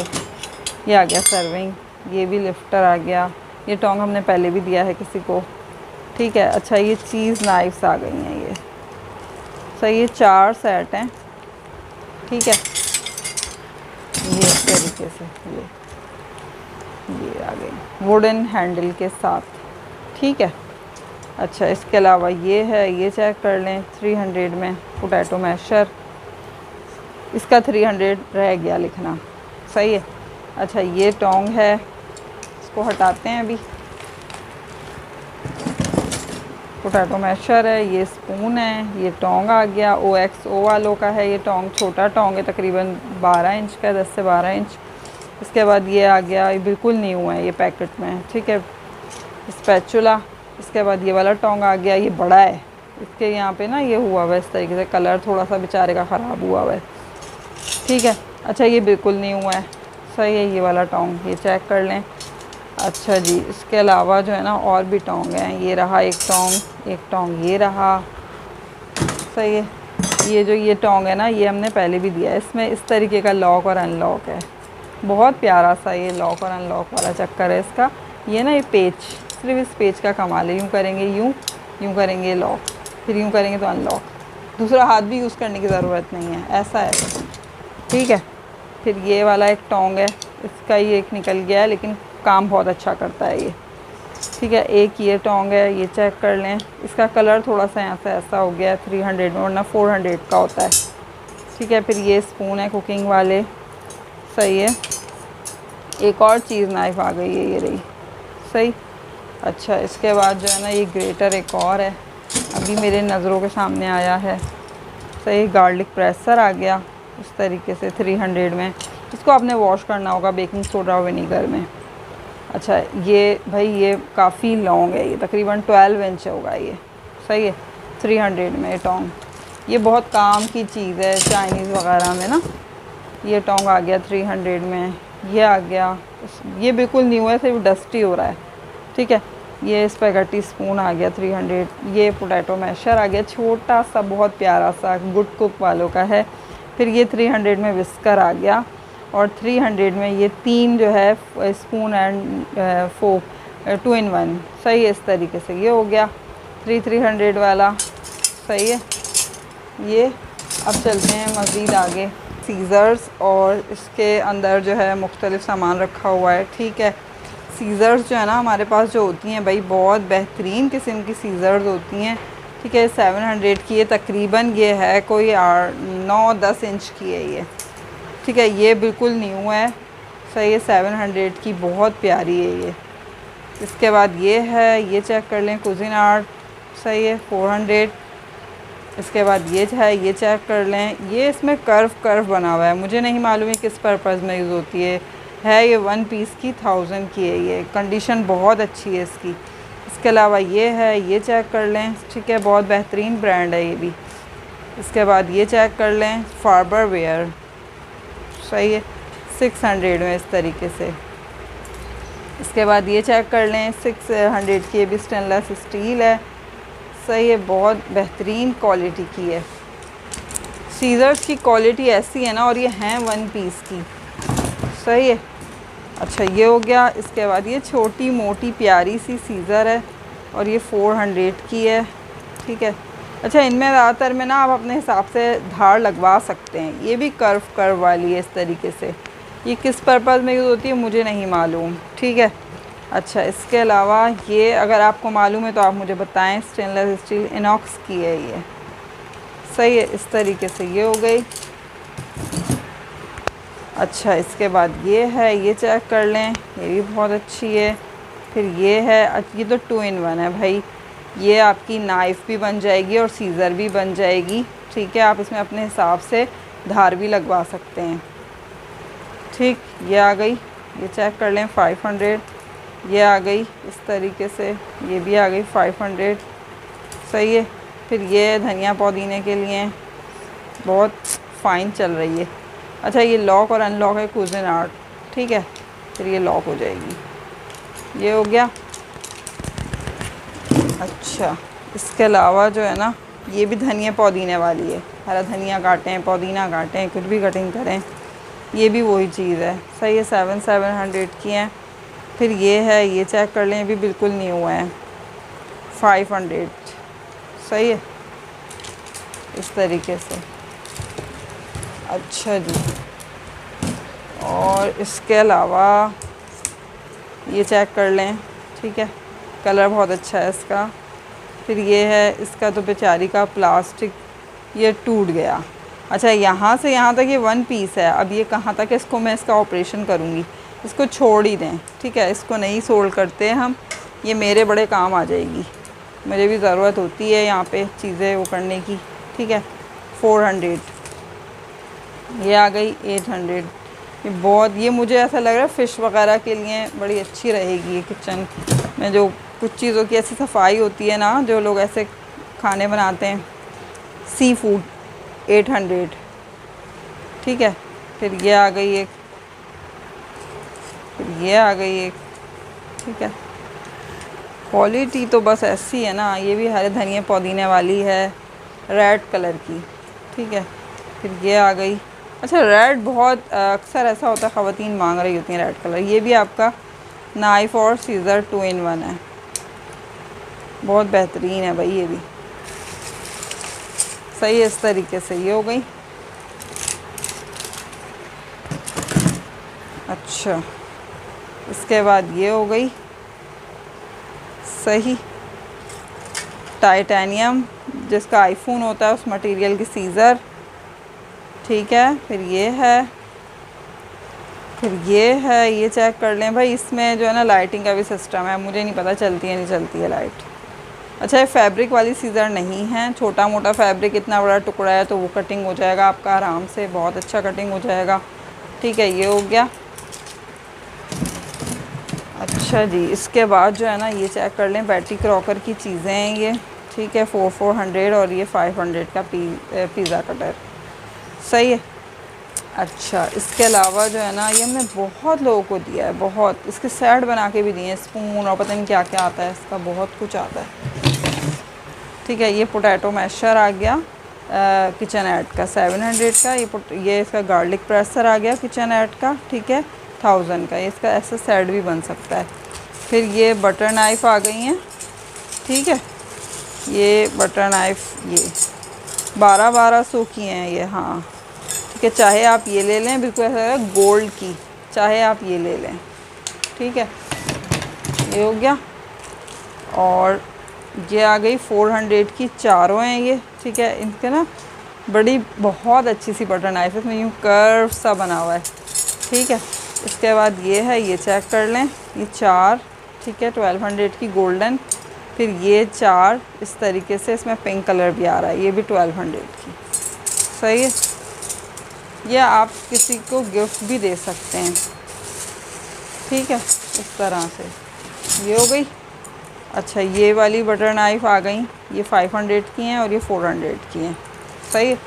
ये आ गया सर्विंग, ये भी लिफ्टर आ गया। ये टोंग हमने पहले भी दिया है किसी को, ठीक है। अच्छा, ये चीज़ नाइफ्स आ गई हैं, ये सही है। 4 सेट हैं, ठीक है। ये इस तरीके से ये आ गई वुडन हैंडल के साथ, ठीक है। अच्छा, इसके अलावा ये है, ये चेक कर लें 300 में, पोटैटो मैशर। इसका 300 रह गया लिखना, सही है। अच्छा, ये टोंग है, इसको हटाते हैं अभी। पोटैटो मैशर है, ये स्पून है, ये टोंग आ गया। OXO वालों का है ये टोंग, छोटा टोंग है, तकरीबन 12 इंच का, 10 से 12 इंच। इसके बाद ये आ गया, ये बिल्कुल न्यू है, ये पैकेट में, ठीक है, स्पैचुला। इसके बाद ये वाला टोंग आ गया, ये बड़ा है, इसके यहाँ पे ना ये हुआ हुआ है इस तरीके से, कलर थोड़ा सा बेचारे का ख़राब हुआ हुआ है, ठीक है। अच्छा, ये बिल्कुल न्यू है, सही है। ये वाला टोंग ये चेक कर लें। अच्छा जी, इसके अलावा जो है ना और भी टोंग हैं। ये रहा एक टोंग ये रहा, सही है। ये टोंग है ना, ये हमने पहले भी दिया है। इसमें इस तरीके का लॉक और अनलॉक है, बहुत प्यारा सा ये लॉक और अनलॉक वाला चक्कर है इसका। ये ना ये पेच, सिर्फ इस पेच का कमाल है। यूँ करेंगे यूँ करेंगे लॉक, फिर यूँ करेंगे तो अनलॉक, दूसरा हाथ भी यूज़ करने की ज़रूरत नहीं है, ऐसा है, ठीक है। फिर ये वाला एक टोंग है, इसका ही एक निकल गया है, लेकिन काम बहुत अच्छा करता है ये, ठीक है। एक ये टोंग है, ये चेक कर लें। इसका कलर थोड़ा सा यहाँ से ऐसा हो गया है 300 में, वरना 400 का होता है, ठीक है। फिर ये स्पून है कुकिंग वाले, सही है। एक और चीज़ नाइफ आ गई है, ये रही, सही। अच्छा, इसके बाद जो है ना ये ग्रेटर एक और है, अभी मेरे नज़रों के सामने आया है, सही। गार्लिक प्रेसर आ गया इस तरीके से 300 में। इसको आपने वॉश करना होगा बेकिंग सोडा और विनीगर में। अच्छा, ये भाई ये काफ़ी लॉन्ग है, ये तकरीबन 12 इंच होगा ये, सही है। 300 में टोंग, ये बहुत काम की चीज़ है चाइनीज़ वगैरह में ना। ये टोंग आ गया 300 में। ये आ गया, ये बिल्कुल न्यू है, सिर्फ डस्टी हो रहा है, ठीक है। ये स्पैगेटी स्पून आ गया 300। ये पोटैटो मैशर आ गया, छोटा सा बहुत प्यारा सा, गुड कुक वालों का है। फिर ये 300 में विस्कर आ गया, और 300 में ये 3 जो है स्पून एंड फोक 2 in 1, सही है। इस तरीके से ये हो गया 300 वाला, सही है। ये अब चलते हैं मज़ीद आगे। सीज़र्स और इसके अंदर जो है मुख्तलिफ़ सामान रखा हुआ है। ठीक है, सीज़र्स जो है ना हमारे पास जो होती हैं भाई बहुत बेहतरीन किस्म की सीज़र्स होती हैं। ठीक है, 700 की है तकरीबन, ये है कोई 9-10 इंच की है ये। ठीक है, ये बिल्कुल न्यू है, सही है, 700 की, बहुत प्यारी है ये। इसके बाद ये है, ये चेक कर लें, कुज़िन आर्ट, सही है, 400। इसके बाद ये है, ये चेक कर लें, ये इसमें कर्व बना हुआ है, मुझे नहीं मालूम है किस पर्पज़ में यूज़ होती है ये 1 पीस की 1000 की है, ये कंडीशन बहुत अच्छी है इसकी। इसके अलावा ये है, ये चेक कर लें, ठीक है, बहुत बेहतरीन ब्रांड है ये भी। इसके बाद ये चेक कर लें, फार्बर वेयर, सही है, 600 में इस तरीके से। इसके बाद ये चेक कर लें, 600 की, ये भी स्टेनलेस स्टील है, सही है, बहुत बेहतरीन क्वालिटी की है। सीज़र्स की क्वालिटी ऐसी है ना, और ये हैं 1 पीस की, सही है। अच्छा, ये हो गया। इसके बाद ये छोटी मोटी प्यारी सी सीज़र है और ये 400 की है। ठीक है, अच्छा, इनमें ज़्यादातर में ना आप अपने हिसाब से धार लगवा सकते हैं। ये भी कर्व वाली है इस तरीके से, ये किस पर्पज़ में यूज़ होती है मुझे नहीं मालूम। ठीक है, अच्छा, इसके अलावा ये अगर आपको मालूम है तो आप मुझे बताएं। स्टेनलेस स्टील इनॉक्स की है ये, सही है, इस तरीके से ये हो गई। अच्छा, इसके बाद ये है, ये चेक कर लें, ये भी बहुत अच्छी है। फिर ये है, ये तो 2 in 1 है भाई, ये आपकी नाइफ़ भी बन जाएगी और सीज़र भी बन जाएगी। ठीक है, आप इसमें अपने हिसाब से धार भी लगवा सकते हैं। ठीक, ये आ गई, ये चेक कर लें, 500। ये आ गई इस तरीके से, ये भी आ गई 500, सही है। फिर ये धनिया पुदीने के लिए बहुत फ़ाइन चल रही है। अच्छा, ये लॉक और अनलॉक है, कुज़िन आर्ट, ठीक है, फिर ये लॉक हो जाएगी, ये हो गया। अच्छा, इसके अलावा जो है ना, ये भी धनिया पुदीने वाली है, हरा धनिया काटें, पुदीना काटें, कुछ भी कटिंग करें, ये भी वही चीज़ है, सही है, 700 की हैं। फिर ये है, ये चेक कर लें, ये भी बिल्कुल न्यू है, 500, सही है, इस तरीके से। अच्छा जी, और इसके अलावा ये चेक कर लें, ठीक है, कलर बहुत अच्छा है इसका। फिर ये है, इसका तो बेचारी का प्लास्टिक ये टूट गया। अच्छा, यहाँ से यहाँ तक ये 1 पीस है, अब ये कहाँ तक है, इसको मैं इसका ऑपरेशन करूँगी, इसको छोड़ ही दें। ठीक है, इसको नहीं सोल्ड करते हम, ये मेरे बड़े काम आ जाएगी, मुझे भी ज़रूरत होती है यहाँ पे चीज़ें वो करने की। ठीक है, 400, ये आ गई 800। ये बहुत, ये मुझे ऐसा लग रहा है फ़िश वगैरह के लिए बड़ी अच्छी रहेगी। ये किचन में जो कुछ चीज़ों की ऐसी सफाई होती है ना, जो लोग ऐसे खाने बनाते हैं, सी फूड, 800। ठीक है, फिर ये आ गई एक, फिर ये आ गई एक। ठीक है, क्वालिटी तो बस ऐसी है ना, ये भी हरे धनिया पुदीने वाली है, रेड कलर की। ठीक है, फिर ये आ गई। अच्छा, रेड बहुत अक्सर ऐसा होता है, ख़वातीन मांग रही होती हैं रेड कलर। ये भी आपका नाइफ़ और सीज़र 2 in 1 है, बहुत बेहतरीन है भाई, ये भी सही है, इस तरीके से ये हो गई। अच्छा, इसके बाद ये हो गई, सही, टाइटेनियम जिसका आईफोन होता है उस मटेरियल की सीज़र। ठीक है, फिर ये है, फिर ये है, ये चेक कर लें भाई, इसमें जो है ना लाइटिंग का भी सिस्टम है, मुझे नहीं पता चलती है नहीं चलती है लाइट। अच्छा, ये फैब्रिक वाली सीज़र नहीं है, छोटा मोटा फैब्रिक, इतना बड़ा टुकड़ा है तो वो कटिंग हो जाएगा आपका आराम से, बहुत अच्छा कटिंग हो जाएगा। ठीक है, ये हो गया। अच्छा जी, इसके बाद जो है ना, ये चेक कर लें, बैटरी क्रॉकर की चीज़ें हैं ये। ठीक है, 400 और ये 500 का पिज़्ज़ा कटर, सही है। अच्छा, इसके अलावा जो है ना, ये हमने बहुत लोगों को दिया है, बहुत, इसके सेट बना के भी दिए हैं, स्पून और पता नहीं क्या क्या आता है इसका, बहुत कुछ आता है। ठीक है, ये पोटैटो मैशर आ गया किचन ऐड का 700 का, ये इसका गार्लिक प्रेसर आ गया किचन ऐड का, ठीक है, 1000 का, इसका ऐसा सेट भी बन सकता है। फिर ये बटर नाइफ़ आ गई हैं, ठीक है, ये बटर नाइफ़ ये 1200 की हैं ये, हाँ, ठीक है, चाहे आप ये ले लें, बिल्कुल ऐसा गोल्ड की, चाहे आप ये ले लें। ठीक है, ये हो गया। और ये आ गई 400 की, चारों हैं ये। ठीक है, इनके ना बड़ी बहुत अच्छी सी बटन नाइफ है, इसमें यूँ कर्व सा बना हुआ है। ठीक है, इसके बाद ये है, ये चेक कर लें, ये 4। ठीक है, 1200 की गोल्डन। फिर ये 4 इस तरीके से, इसमें पिंक कलर भी आ रहा है, ये भी 1200 की। सही है, ये आप किसी को गिफ्ट भी दे सकते हैं। ठीक है, इस तरह से ये हो गई। अच्छा, ये वाली बटर नाइफ़ आ गई, ये 500 की हैं और ये 400 की हैं। सही है,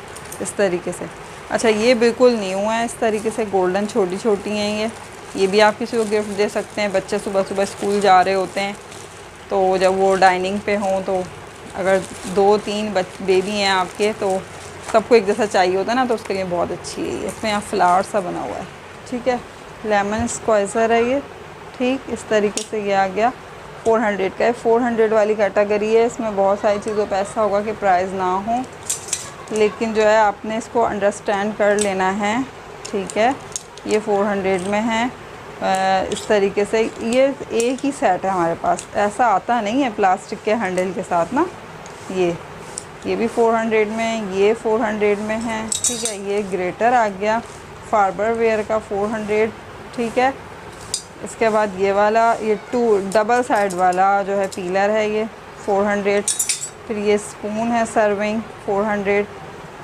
इस तरीके से। अच्छा, ये बिल्कुल न्यू है, इस तरीके से गोल्डन छोटी छोटी हैं ये भी आप किसी को गिफ्ट दे सकते हैं। बच्चे सुबह सुबह स्कूल जा रहे होते हैं, तो जब वो डाइनिंग पे हों, तो अगर 2-3 बेबी हैं आपके, तो सबको एक जैसा चाहिए होता है ना, तो उसके लिए बहुत अच्छी है ये। इसमें यहाँ फ्लावर सा बना हुआ है। ठीक है, लेमन स्क्वाइज़र है ये। ठीक, इस तरीके से ये आ गया। 400 का है, 400 वाली कैटेगरी है। इसमें बहुत सारी चीज़ों पे ऐसा होगा कि प्राइस ना हो, लेकिन जो है आपने इसको अंडरस्टैंड कर लेना है। ठीक है, ये 400 में है। इस तरीके से ये एक ही सेट है हमारे पास, ऐसा आता नहीं है प्लास्टिक के हैंडल के साथ ना। ये भी 400 में, ये 400 में है। ठीक है, ये ग्रेटर आ गया फार्बर वेयर का 400। ठीक है, इसके बाद ये वाला, ये 2 डबल साइड वाला जो है पीलर है, ये 400। फिर ये स्पून है सर्विंग 400।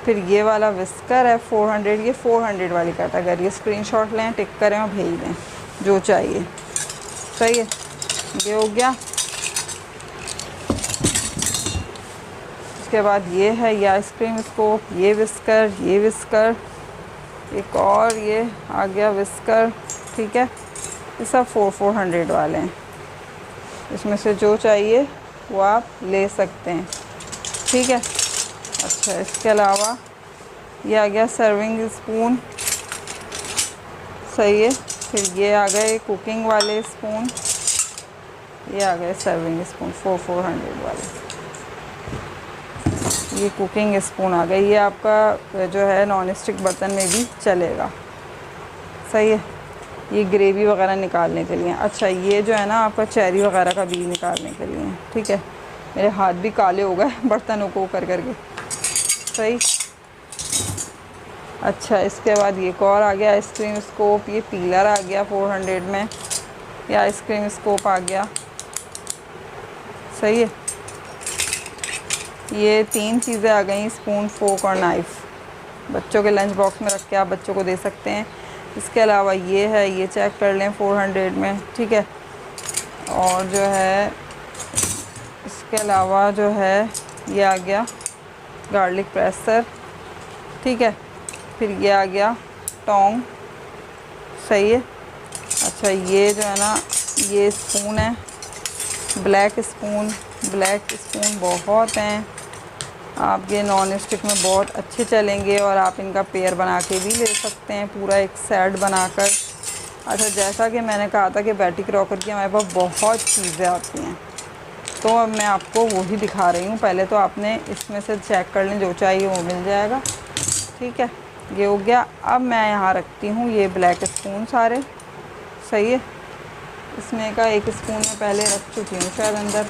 फिर ये वाला विस्कर है 400। ये 400 वाली कैटेगरी है। स्क्रीनशॉट लें, टिक करें और भेज दें जो चाहिए। सही है, ये हो गया। उसके बाद ये है, ये आइसक्रीम स्कोप, ये विस्कर, ये विस्कर, एक और ये आ गया विस्कर। ठीक है, ये सब 400 वाले हैं। इसमें से जो चाहिए वो आप ले सकते हैं। ठीक है, अच्छा, इसके अलावा ये आ गया सर्विंग स्पून। सही है, फिर ये आ गए कुकिंग वाले स्पून, ये आ गए सर्विंग स्पून 400 वाले। ये कुकिंग स्पून आ गए, ये आपका जो है नॉन स्टिक बर्तन में भी चलेगा। सही है, ये ग्रेवी वगैरह निकालने के लिए। अच्छा, ये जो है ना आपका चेरी वगैरह का बीज निकालने के लिए। ठीक है, मेरे हाथ भी काले हो गए बर्तनों को कर करके। सही। अच्छा, इसके बाद ये एक और आ गया आइसक्रीम स्कोप, ये पीलर आ गया 400 में, ये आइसक्रीम स्कोप आ गया। सही है, ये 3 चीज़ें आ गई, स्पून, फोक और नाइफ़। बच्चों के लंच बॉक्स में रख के आप बच्चों को दे सकते हैं। इसके अलावा ये है, ये चेक कर लें 400 में। ठीक है, और जो है इसके अलावा जो है ये आ गया गार्लिक प्रेसर। ठीक है, फिर ये आ गया टोंग। सही है। अच्छा, ये जो है ना ये स्पून है, ब्लैक स्पून। ब्लैक स्पून बहुत हैं, आप ये नॉन स्टिक में बहुत अच्छे चलेंगे और आप इनका पेयर बना के भी ले सकते हैं, पूरा एक सेट बनाकर। अच्छा, जैसा कि मैंने कहा था कि बैटी क्रॉकर की हमारे पास बहुत चीज़ें आती हैं, तो अब मैं आपको वही दिखा रही हूँ। पहले तो आपने इसमें से चेक कर लें, जो चाहिए वो मिल जाएगा। ठीक है, ये हो गया। अब मैं यहाँ रखती हूँ ये ब्लैक स्पून सारे। सही है, इसमें का एक स्पून में पहले रख चुकी हूँ शायद, अंदर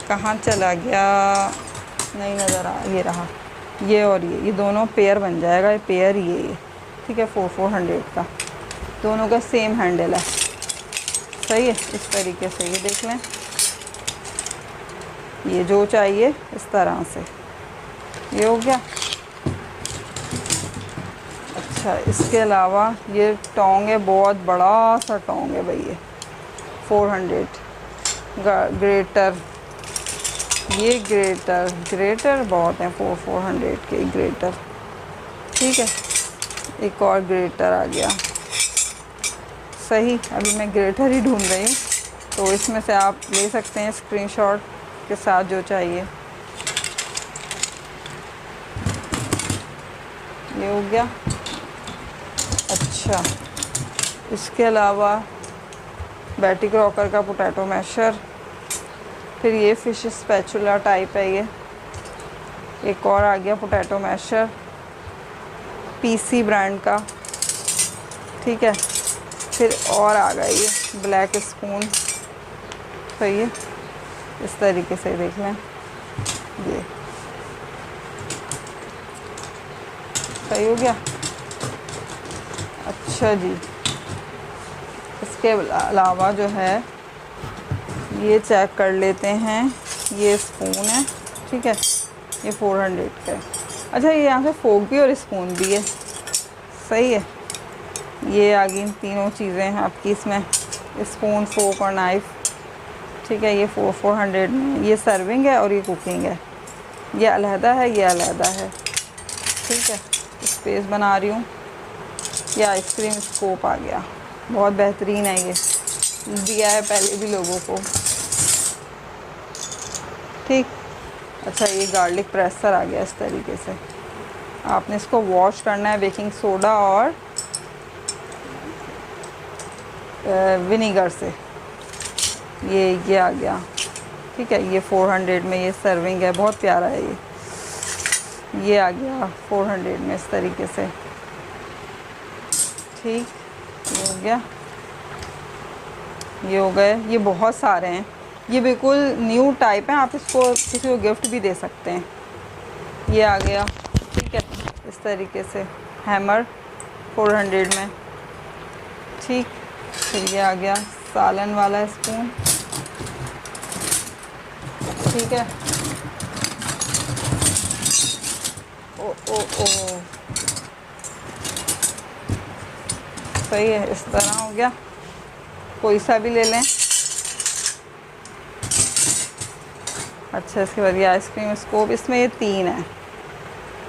कहाँ चला गया, नहीं नज़र आ, ये रहा। ये और ये दोनों पेयर बन जाएगा, ये पेयर ये। ठीक है, 400 का, दोनों का सेम हैंडल है। सही है, इस तरीके से ये देख लें, ये जो चाहिए इस तरह से। ये हो गया। अच्छा, इसके अलावा ये टोंग है, बहुत बड़ा सा टोंग है भाई, ये 400। ग्रेटर, ये ग्रेटर बहुत हैं, 400 के ग्रेटर। ठीक है, एक और ग्रेटर आ गया। सही, अभी मैं ग्रेटर ही ढूंढ रही हूँ, तो इसमें से आप ले सकते हैं स्क्रीनशॉट के साथ जो चाहिए। ये हो गया। अच्छा, इसके अलावा बैटी क्रॉकर का पोटैटो मैशर, फिर ये फ़िश स्पैचुला टाइप है ये। एक और आ गया पोटैटो मैशर। पीसी ब्रांड का, ठीक है। फिर और आ गया ये ब्लैक स्पून, सही है। इस तरीके से देख लें, ये सही हो गया। अच्छा जी, इसके अलावा जो है ये चेक कर लेते हैं, ये स्पून है, ठीक है, ये 400 का है। अच्छा, ये यहाँ से फोक भी और स्पून भी है, सही है। ये आ गई तीनों चीज़ें हैं आपकी इसमें, स्पून, फोक और नाइफ़, ठीक है। ये 400 में, ये सर्विंग है और ये कुकिंग है। ये अलहदा है, ये अलहदा है, ठीक है। स्पेस बना रही हूँ। ये आइसक्रीम स्कोप आ गया, बहुत बेहतरीन है, ये दिया है पहले भी लोगों को, ठीक। अच्छा, ये गार्लिक प्रेसर आ गया। इस तरीके से आपने इसको वॉश करना है बेकिंग सोडा और विनीगर से। ये आ गया, ठीक है। ये 400 में, ये सर्विंग है, बहुत प्यारा है ये आ गया 400 में, इस तरीके से, ठीक। ये हो गया, ये हो गए। ये बहुत सारे हैं, ये बिल्कुल न्यू टाइप है, आप इसको किसी को गिफ्ट भी दे सकते हैं। ये आ गया, ठीक है, इस तरीके से हैमर 400 में, ठीक। फिर ये आ गया सालन वाला स्पून, ठीक है। ओ ओ ओ, सही है। इस तरह हो गया, कोई सा भी ले लें। अच्छा, इसके बाद ये आइसक्रीम स्कोप, इसमें ये 3 है।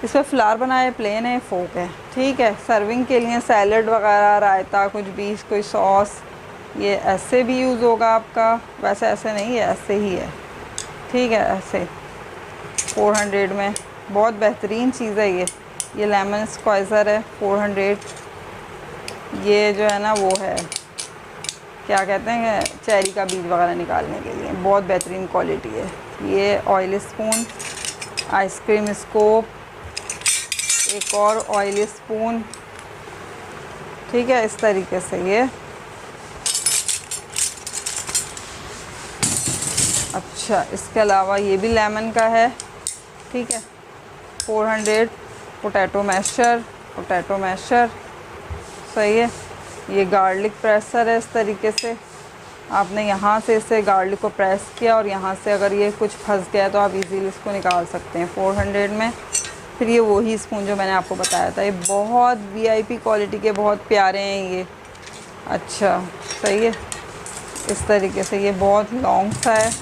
इसमें फ्लावर बनाए, प्लेन है, फोक है, ठीक है। सर्विंग के लिए सैलड वगैरह, रायता, कुछ भी, कोई सॉस, ये ऐसे भी यूज़ होगा आपका। वैसे ऐसे नहीं है, ऐसे ही है, ठीक है, ऐसे 400 में, बहुत बेहतरीन चीज़ है ये लेमन स्क्वाइज़र है 400। ये जो है ना, वो है, क्या कहते हैं, चेरी का बीज वगैरह निकालने के लिए, बहुत बेहतरीन क्वालिटी है। ये ऑयल स्पून, आइसक्रीम स्कोप, एक और ऑयल स्पून, ठीक है, इस तरीके से ये। अच्छा, इसके अलावा ये भी लेमन का है, ठीक है, 400। पोटैटो मैशर, सही है। ये गार्लिक प्रेसर है, इस तरीके से आपने यहाँ से इसे गार्लिक को प्रेस किया और यहाँ से अगर ये कुछ फंस गया तो आप इजीली इसको निकाल सकते हैं 400 में। फिर ये वही स्पून जो मैंने आपको बताया था, ये बहुत वीआईपी क्वालिटी के, बहुत प्यारे हैं ये। अच्छा, सही है, इस तरीके से। ये बहुत लॉन्ग सा है,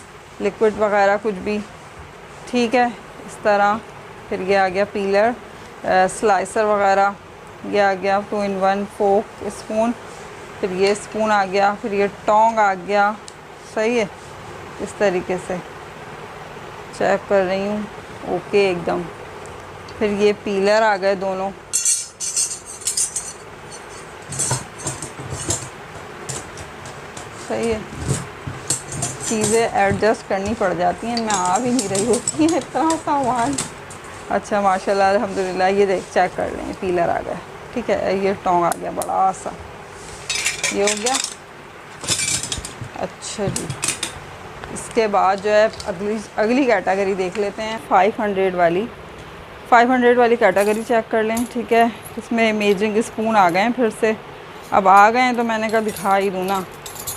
लिक्विड वगैरह कुछ भी, ठीक है, इस तरह। फिर ये आ गया पीलर, स्लाइसर वगैरह, ये आ गया 2-in-1 फोक स्पून। फिर ये स्पून आ गया, फिर ये टोंग आ गया, सही है, इस तरीके से। चेक कर रही हूँ, ओके एकदम। फिर ये पीलर आ गए दोनों, सही है। चीज़ें एडजस्ट करनी पड़ जाती हैं, मैं आ भी नहीं रही होती हैं इतना सामान। अच्छा, माशाल्लाह, अल्हम्दुलिल्लाह। ये देख, चेक कर लें, पीलर आ गया, ठीक है। ये टोंग आ गया बड़ा सा, ये हो गया। अच्छा जी, इसके बाद जो है अगली कैटेगरी देख लेते हैं, 500 वाली कैटेगरी चेक कर लें, ठीक है। इसमें इमेजिंग स्पून आ गए हैं फिर से, अब आ गए हैं तो मैंने कहा दिखा ही दूँ ना।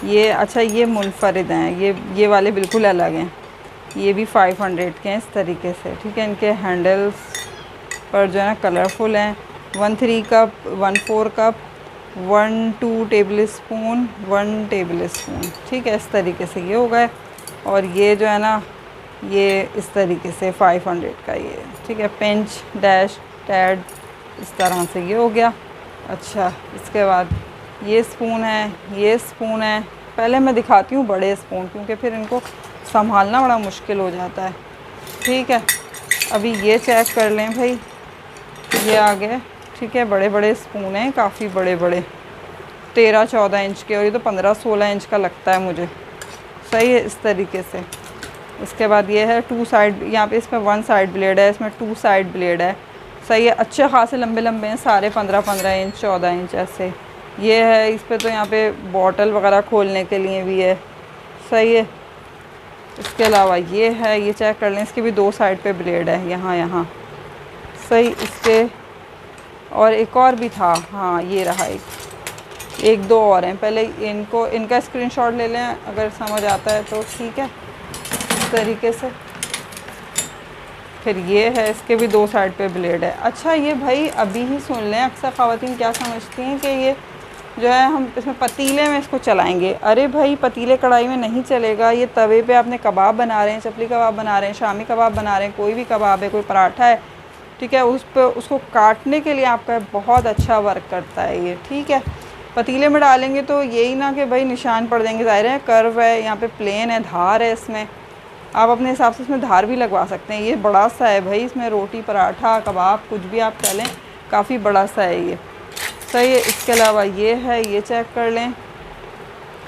ये अच्छा, ये मुनफरिद हैं, ये वाले बिल्कुल अलग हैं। ये भी 500 के हैं, इस तरीके से, ठीक है। इनके हैंडल्स पर जो है ना कलरफुल हैं। 1-3 cup, 1-4 cup, 1-2 table spoon, 1 table spoon, ठीक है, इस तरीके से ये हो गए। और ये जो है ना, ये इस तरीके से 500 का ये, ठीक है, पिंच, डैश, टैड, इस तरह से ये हो गया। अच्छा, इसके बाद ये स्पून है, ये स्पून है। पहले मैं दिखाती हूँ बड़े स्पून, क्योंकि फिर इनको संभालना बड़ा मुश्किल हो जाता है, ठीक है। अभी ये चेक कर लें भाई, ये आ गए, ठीक है, बड़े बड़े स्पून हैं, काफ़ी बड़े बड़े, 13-14 इंच के, और ये तो 15-16 इंच का लगता है मुझे, सही है, इस तरीके से। इसके बाद ये है 2 साइड, यहाँ पे इसमें 1 साइड ब्लेड है, इसमें 2 साइड ब्लेड है, सही है, अच्छे खासे लंबे लंबे हैं सारे, 15-15 इंच 14 इंच ऐसे। ये है, इस पे तो यहाँ पे बॉटल वगैरह खोलने के लिए भी है। सही है। इसके अलावा ये है, ये चेक कर लें, इसके भी 2 साइड पे ब्लेड है, यहाँ यहाँ। सही। इसके और एक और भी था, हाँ ये रहा, एक दो और हैं। पहले इनका स्क्रीनशॉट ले लें, अगर समझ आता है तो ठीक है, इस तरीके से। फिर ये है, इसके भी 2 साइड पे ब्लेड है। अच्छा ये भाई अभी ही सुन लें, अक्सर ख़वातीन क्या समझती हैं कि ये जो है हम इसमें पतीले में इसको चलाएंगे। अरे भाई पतीले कढ़ाई में नहीं चलेगा, ये तवे पे आपने कबाब बना रहे हैं, चपली कबाब बना रहे हैं, शामी कबाब बना रहे हैं, कोई भी कबाब है, कोई पराठा है, ठीक है, उस पर उसको काटने के लिए आपका बहुत अच्छा वर्क करता है ये। ठीक है, पतीले में डालेंगे तो यही ना कि भाई निशान पड़ जाएंगे, ज़ाहिर है कर्व है, यहाँ पे प्लेन है, धार है, इसमें आप अपने हिसाब से इसमें धार भी लगवा सकते हैं। ये बड़ा सा है भाई, इसमें रोटी पराठा कबाब कुछ भी आप कह लें, काफ़ी बड़ा सा है ये। सही है। इसके अलावा ये है, ये चेक कर लें,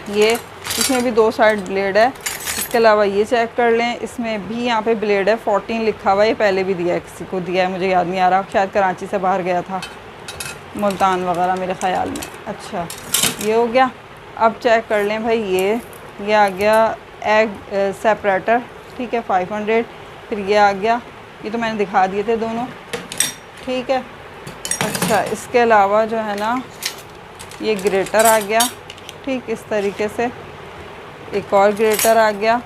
ये इसमें भी 2 साइड ब्लेड है। इसके अलावा ये चेक कर लें, इसमें भी यहाँ पे ब्लेड है, 14 लिखा हुआ है, ये पहले भी दिया है, किसी को दिया है मुझे याद नहीं आ रहा, शायद कराची से बाहर गया था, मुल्तान वगैरह मेरे ख़्याल में। अच्छा ये हो गया। अब चेक कर लें भाई, ये आ गया एग सेपरेटर, ठीक है, 500। फिर ये आ गया, ये तो मैंने दिखा दिए थे दोनों, ठीक है। अच्छा इसके अलावा जो है ना, ये ग्रेटर आ गया, ठीक, इस तरीके से। एक और ग्रेटर आ गया,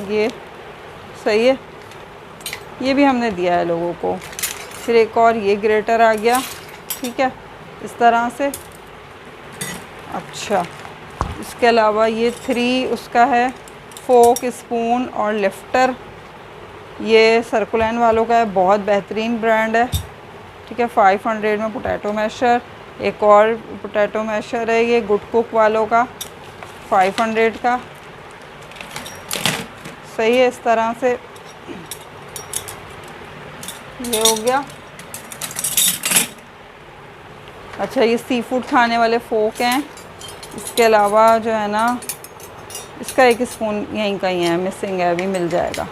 ये सही है, ये भी हमने दिया है लोगों को। फिर एक और ये ग्रेटर आ गया, ठीक है, इस तरह से। अच्छा इसके अलावा ये 3 उसका है, फोक, स्पून और लिफ्टर, ये सर्कुलैन वालों का है, बहुत बेहतरीन ब्रांड है, ठीक है। 500 में पोटैटो मैशर। एक और पोटैटो मैशर है, ये गुड कुक वालों का, 500 का। सही है, इस तरह से ये हो गया। अच्छा ये सी फूड खाने वाले फोक हैं। इसके अलावा जो है ना, इसका एक स्पून यहीं का ही है, मिसिंग है, अभी मिल जाएगा।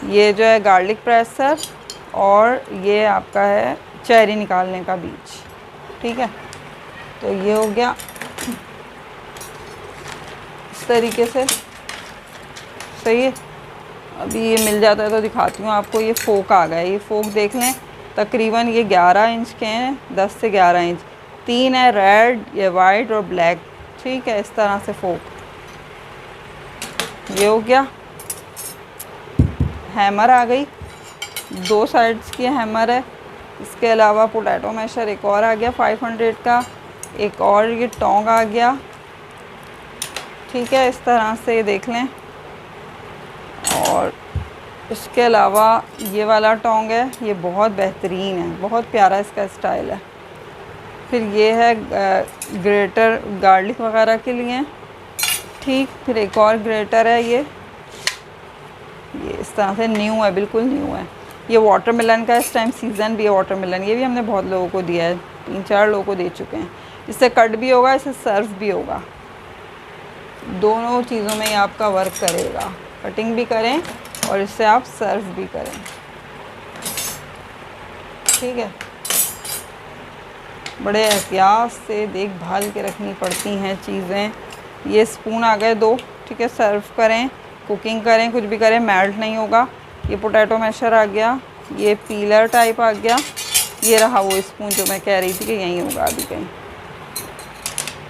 ये जो है गार्लिक प्रेसर, और ये आपका है चेरी निकालने का बीज, ठीक है। तो ये हो गया इस तरीके से। सही है। अभी ये मिल जाता है तो दिखाती हूँ आपको। ये फोक आ गया, ये फोक देख लें, तकरीबन ये 11 इंच के हैं, 10 से 11 इंच। 3 है रेड, ये वाइट और ब्लैक, ठीक है, इस तरह से फोक। ये हो गया। हैमर आ गई, 2 साइड्स की हैमर है। इसके अलावा पोटैटो मैशर एक और आ गया 500 का। एक और ये टोंग आ गया, ठीक है, इस तरह से ये देख लें। और इसके अलावा ये वाला टोंग है, ये बहुत बेहतरीन है, बहुत प्यारा इसका स्टाइल है। फिर ये है ग्रेटर गार्लिक वगैरह के लिए, ठीक। फिर एक और ग्रेटर है, ये इस तरह से न्यू है, बिल्कुल न्यू है। ये वाटरमेलन का इस टाइम सीज़न भी है वाटरमेलन, ये भी हमने बहुत लोगों को दिया है, 3-4 लोगों को दे चुके हैं। इससे कट भी होगा, इससे सर्व भी होगा, दोनों चीज़ों में ये आपका वर्क करेगा। कटिंग भी करें और इससे आप सर्व भी करें, ठीक है। बड़े एहतियात से देखभाल के रखनी पड़ती हैं चीज़ें। ये स्पून आ गए 2, ठीक है, सर्व करें, कुकिंग करें, कुछ भी करें, मेल्ट नहीं होगा। ये पोटैटो मैशर आ गया, ये पीलर टाइप आ गया। ये रहा वो स्पून जो मैं कह रही थी कि यहीं होगा अभी कहीं,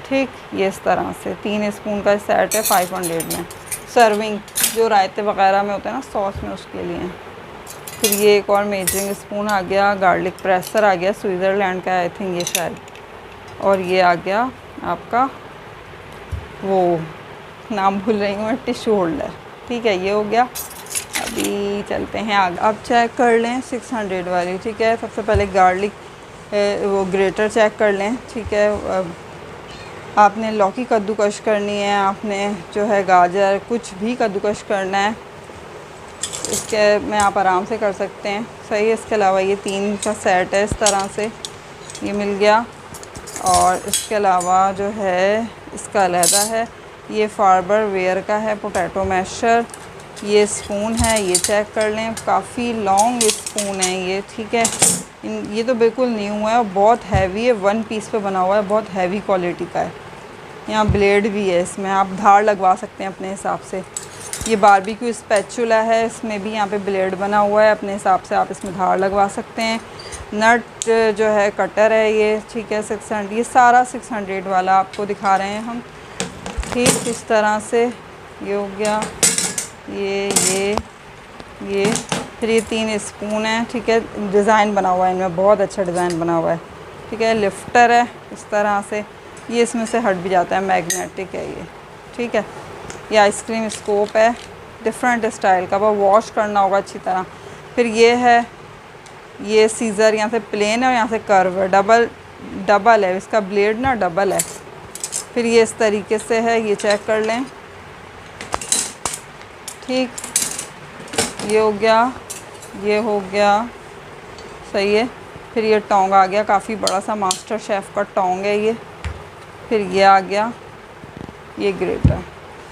ठीक। ये इस तरह से 3 स्पून का सेट है 500 में। सर्विंग जो रायते वगैरह में होते हैं ना, सॉस में, उसके लिए। फिर ये एक और मेजरिंग स्पून आ गया, गार्लिक प्रेसर आ गया, स्विट्ज़रलैंड का आई थिंक ये शायद। और ये आ गया आपका, वो नाम भूल रही हूँ मैं, टिश्यू होल्डर, ठीक है। ये हो गया। अभी चलते हैं आगे। अब चेक कर लें 600 वाली, ठीक है। सबसे पहले गार्लिक वो ग्रेटर चेक कर लें, ठीक है। आपने लौकी कद्दूकश करनी है, आपने जो है गाजर कुछ भी कद्दूकश करना है, इसके में आप आराम से कर सकते हैं, सही है। इसके अलावा ये 3 का सेट है, इस तरह से ये मिल गया। और इसके अलावा जो है इसका अलहदा है, ये फार्बर वेयर का है पोटैटो मैशर, ये स्पून है, ये चेक कर लें, काफ़ी लॉन्ग स्पून है ये, ठीक है। ये तो बिल्कुल न्यू है और बहुत हैवी है, 1 पीस पे बना हुआ है, बहुत हैवी क्वालिटी का है। यहाँ ब्लेड भी है इसमें, आप धार लगवा सकते हैं अपने हिसाब से। ये बारबेक्यू स्पैचुला है, इसमें भी यहाँ पे ब्लेड बना हुआ है, अपने हिसाब से आप इसमें धार लगवा सकते हैं। नट जो है कटर है ये, ठीक है, 600, ये सारा 600 वाला आपको दिखा रहे हैं हम, ठीक। इस तरह से ये हो गया, ये फिर ये 3 स्पून है, ठीक है। डिज़ाइन बना हुआ है इनमें, बहुत अच्छा डिज़ाइन बना हुआ है, ठीक है। लिफ्टर है इस तरह से, ये इसमें से हट भी जाता है, मैग्नेटिक है ये, ठीक है। ये आइसक्रीम स्कोप है, डिफरेंट स्टाइल का, वो वॉश करना होगा अच्छी तरह। फिर ये है, ये सीज़र यहाँ से प्लेन है और यहाँ से कर्व है, डबल है इसका ब्लेड ना, डबल है। फिर ये इस तरीके से है, ये चेक कर लें, ठीक। ये हो गया, ये हो गया, सही है। फिर ये टोंग आ गया, काफ़ी बड़ा सा मास्टर शेफ़ का टोंग है ये। फिर ये आ गया, ये ग्रेटर,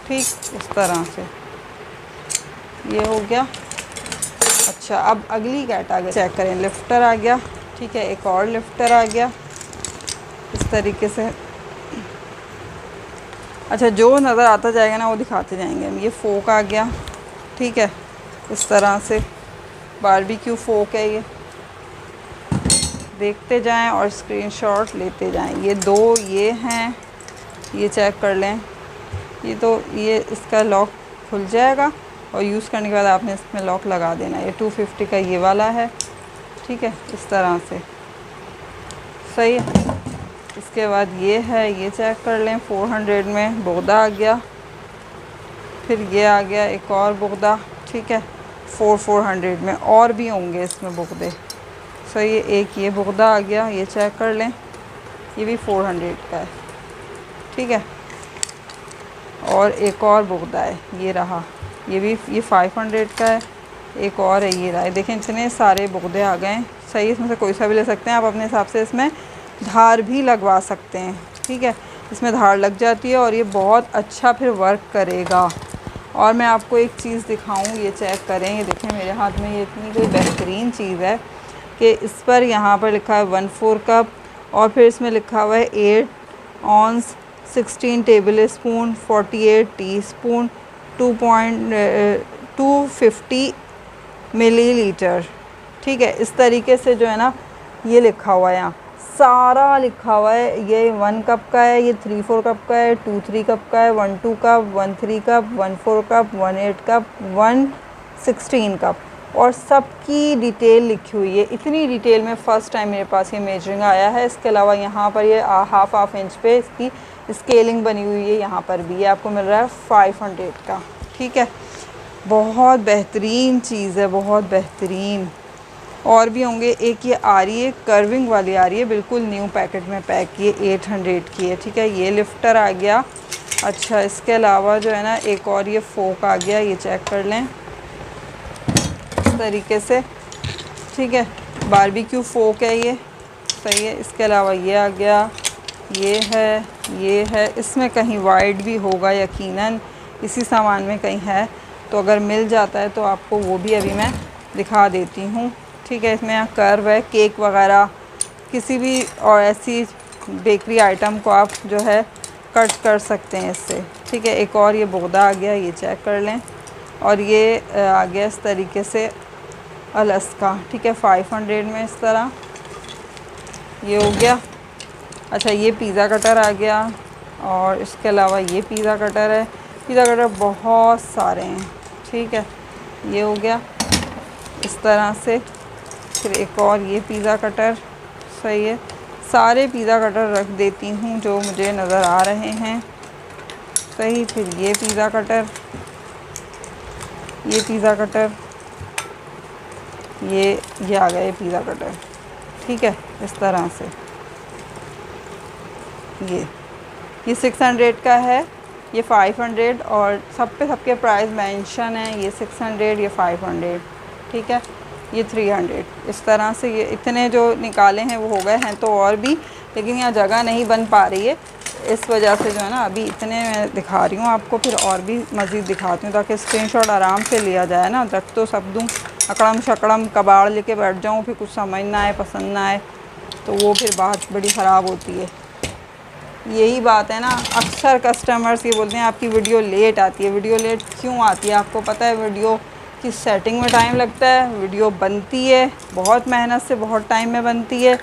ठीक, इस तरह से ये हो गया। अच्छा, अब अगली कैटेगरी चेक करें, लिफ्टर आ गया, ठीक है। एक और लिफ्टर आ गया इस तरीके से। अच्छा, जो नज़र आता जाएगा ना वो दिखाते जाएंगे हम। ये फोक आ गया, ठीक है, इस तरह से बारबेक्यू फोक है ये, देखते जाएं और स्क्रीनशॉट लेते जाएं। ये 2 ये हैं, ये चेक कर लें। ये इसका लॉक खुल जाएगा और यूज़ करने के बाद आपने इसमें लॉक लगा देना। ये 250 का ये वाला है, ठीक है, इस तरह से, सही है। इसके बाद ये है, ये चेक कर लें, 400 में बोगदा आ गया। फिर ये आ गया एक और बोगदा, ठीक है, 400 में, और भी होंगे इसमें बोगदे, सही है। एक ये बोगदा आ गया, ये चेक कर लें, ये भी 400 का है, ठीक है। और एक और बोगदा है, ये रहा, ये 500 का है। एक और है, ये रहा। देखें इतने सारे बोगदे आ गए, सही। इसमें से कोई सा भी ले सकते हैं आप अपने हिसाब से। इसमें धार भी लगवा सकते हैं, ठीक है, इसमें धार लग जाती है और ये बहुत अच्छा फिर वर्क करेगा। और मैं आपको एक चीज़ दिखाऊं, ये चेक करें, ये देखें मेरे हाथ में, ये इतनी कोई बेहतरीन चीज़ है कि इस पर यहाँ पर लिखा है 1/4 कप और फिर इसमें लिखा हुआ है 8 ऑन्स, 16 टेबल स्पून, 48 टीस्पून, 250 मिलीलीटर, ठीक है। इस तरीके से जो है ना ये लिखा हुआ है, यहाँ सारा लिखा हुआ है। ये 1 कप का है, ये 3/4 कप का है, 2-3 कप का है, 1-2 cup, 1-3 cup, 1-4 cup, 1-8 cup, 1-16 cup, और सबकी डिटेल लिखी हुई है। इतनी डिटेल में फ़र्स्ट टाइम मेरे पास ये मेजरिंग आया है। इसके अलावा यहाँ पर ये हाफ इंच पे इसकी स्केलिंग बनी हुई है, यहाँ पर भी ये आपको मिल रहा है 500 का, ठीक है। बहुत बेहतरीन चीज़ है, बहुत बेहतरीन। और भी होंगे, एक ये आ रही है, कर्विंग वाली आ रही है, बिल्कुल न्यू पैकेट में पैक, ये 800 की है, ठीक है। ये लिफ्टर आ गया। अच्छा, इसके अलावा जो है ना एक और ये फोक आ गया, ये चेक कर लें इस तरीके से, ठीक है। बारबेक्यू फोक है ये, सही है। इसके अलावा ये आ गया, ये है। इसमें कहीं वाइड भी होगा यकीनन, इसी सामान में कहीं है, तो अगर मिल जाता है तो आपको वो भी अभी मैं दिखा देती हूँ, ठीक है। इसमें यहाँ कर्व है, केक वगैरह किसी भी और ऐसी बेकरी आइटम को आप जो है कट कर सकते हैं इससे, ठीक है। एक और ये बोगदा आ गया, ये चेक कर लें। और ये आ गया इस तरीके से अलास्का, ठीक है, 500 में इस तरह, ये हो गया। अच्छा, ये पिज़्ज़ा कटर आ गया और इसके अलावा ये पिज़्ज़ा कटर है। पिज़्ज़ा कटर बहुत सारे हैं, ठीक है, ये हो गया इस तरह से। फिर एक और ये पिज़्ज़ा कटर, सही है। सारे पिज़्ज़ा कटर रख देती हूँ जो मुझे नज़र आ रहे हैं, सही। फिर ये पिज़्ज़ा कटर, ये पिज़्ज़ा कटर, ये आ गया ये पिज़्ज़ा कटर, ठीक है, इस तरह से। ये 600 का है, ये 500, और सब पे सबके प्राइस मेंशन है। ये 600, ये 500, ठीक है, ये 300। इस तरह से ये इतने जो निकाले हैं वो हो गए हैं, तो और भी, लेकिन यहाँ जगह नहीं बन पा रही है इस वजह से जो है ना अभी इतने मैं दिखा रही हूँ आपको, फिर और भी मज़ीद दिखाती हूँ ताकि स्क्रीनशॉट आराम से लिया जाए ना। रख तो सब दूँ, अकड़म शकड़म कबाड़ लेके बैठ जाऊँ, फिर कुछ समझ ना आए, पसंद ना आए, तो वो फिर बात बड़ी ख़राब होती है। यही बात है ना, अक्सर कस्टमर्स ये बोलते हैं आपकी वीडियो लेट आती है। वीडियो लेट क्यों आती है? आपको पता है वीडियो की सेटिंग में टाइम लगता है, वीडियो बनती है बहुत मेहनत से, बहुत टाइम में बनती है।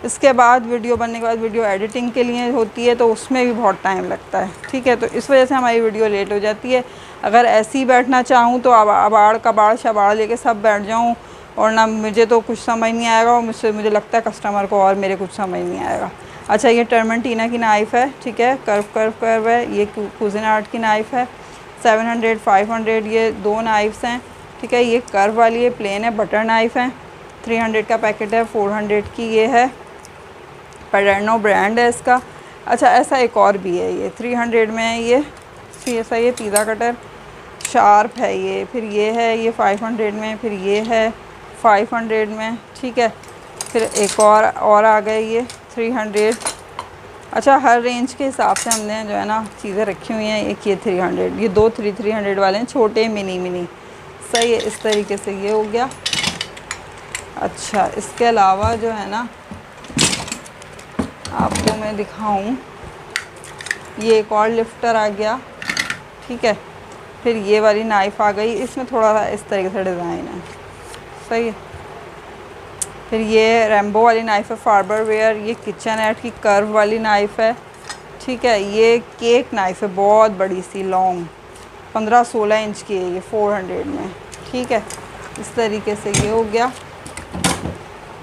इसके बाद वीडियो बनने के बाद वीडियो एडिटिंग के लिए होती है, तो उसमें भी बहुत टाइम लगता है। ठीक है, तो इस वजह से हमारी वीडियो लेट हो जाती है। अगर ऐसे ही बैठना चाहूँ तो अबाड़ कबाड़ शबाड़ लेके सब बैठ जाऊँ और ना मुझे तो कुछ समझ नहीं आएगा, और मुझे लगता है कस्टमर को और मेरे कुछ समझ नहीं आएगा। अच्छा, ये टर्मेंटीना की नाइफ़ है, ठीक है, कर्व है। ये कुज़िन-आर्ट की नाइफ़ है, 700 500 ये 2 नाइफ्स हैं, ठीक है। ये कर्व वाली है, प्लेन है, बटर नाइफ़ है, 300 का पैकेट है, 400 की ये है। पेडर्नो ब्रांड है इसका। अच्छा, ऐसा एक और भी है, ये 300 में है ये ऐसा, ये पिज़्ज़ा कटर शार्प है ये। फिर ये है, ये 500 में, फिर ये है 500 में, ठीक है। फिर एक और आ गए ये 300। अच्छा, हर रेंज के हिसाब से हमने जो है ना चीज़ें रखी हुई हैं। एक ये 300, ये 2 300 वाले हैं, छोटे मिनी सही है। इस तरीके से ये हो गया। अच्छा, इसके अलावा जो है ना आपको मैं दिखाऊं, ये एक और लिफ्टर आ गया, ठीक है। फिर ये वाली नाइफ़ आ गई, इसमें थोड़ा सा इस तरीके से डिज़ाइन है, सही है। फिर ये रैम्बो वाली नाइफ़ है, फार्बर वेयर। ये किचन-एड की कर्व वाली नाइफ़ है, ठीक है। ये केक नाइफ़ है, बहुत बड़ी सी लॉन्ग, 15-16 इंच की है ये, 400 में, ठीक है। इस तरीके से ये हो गया।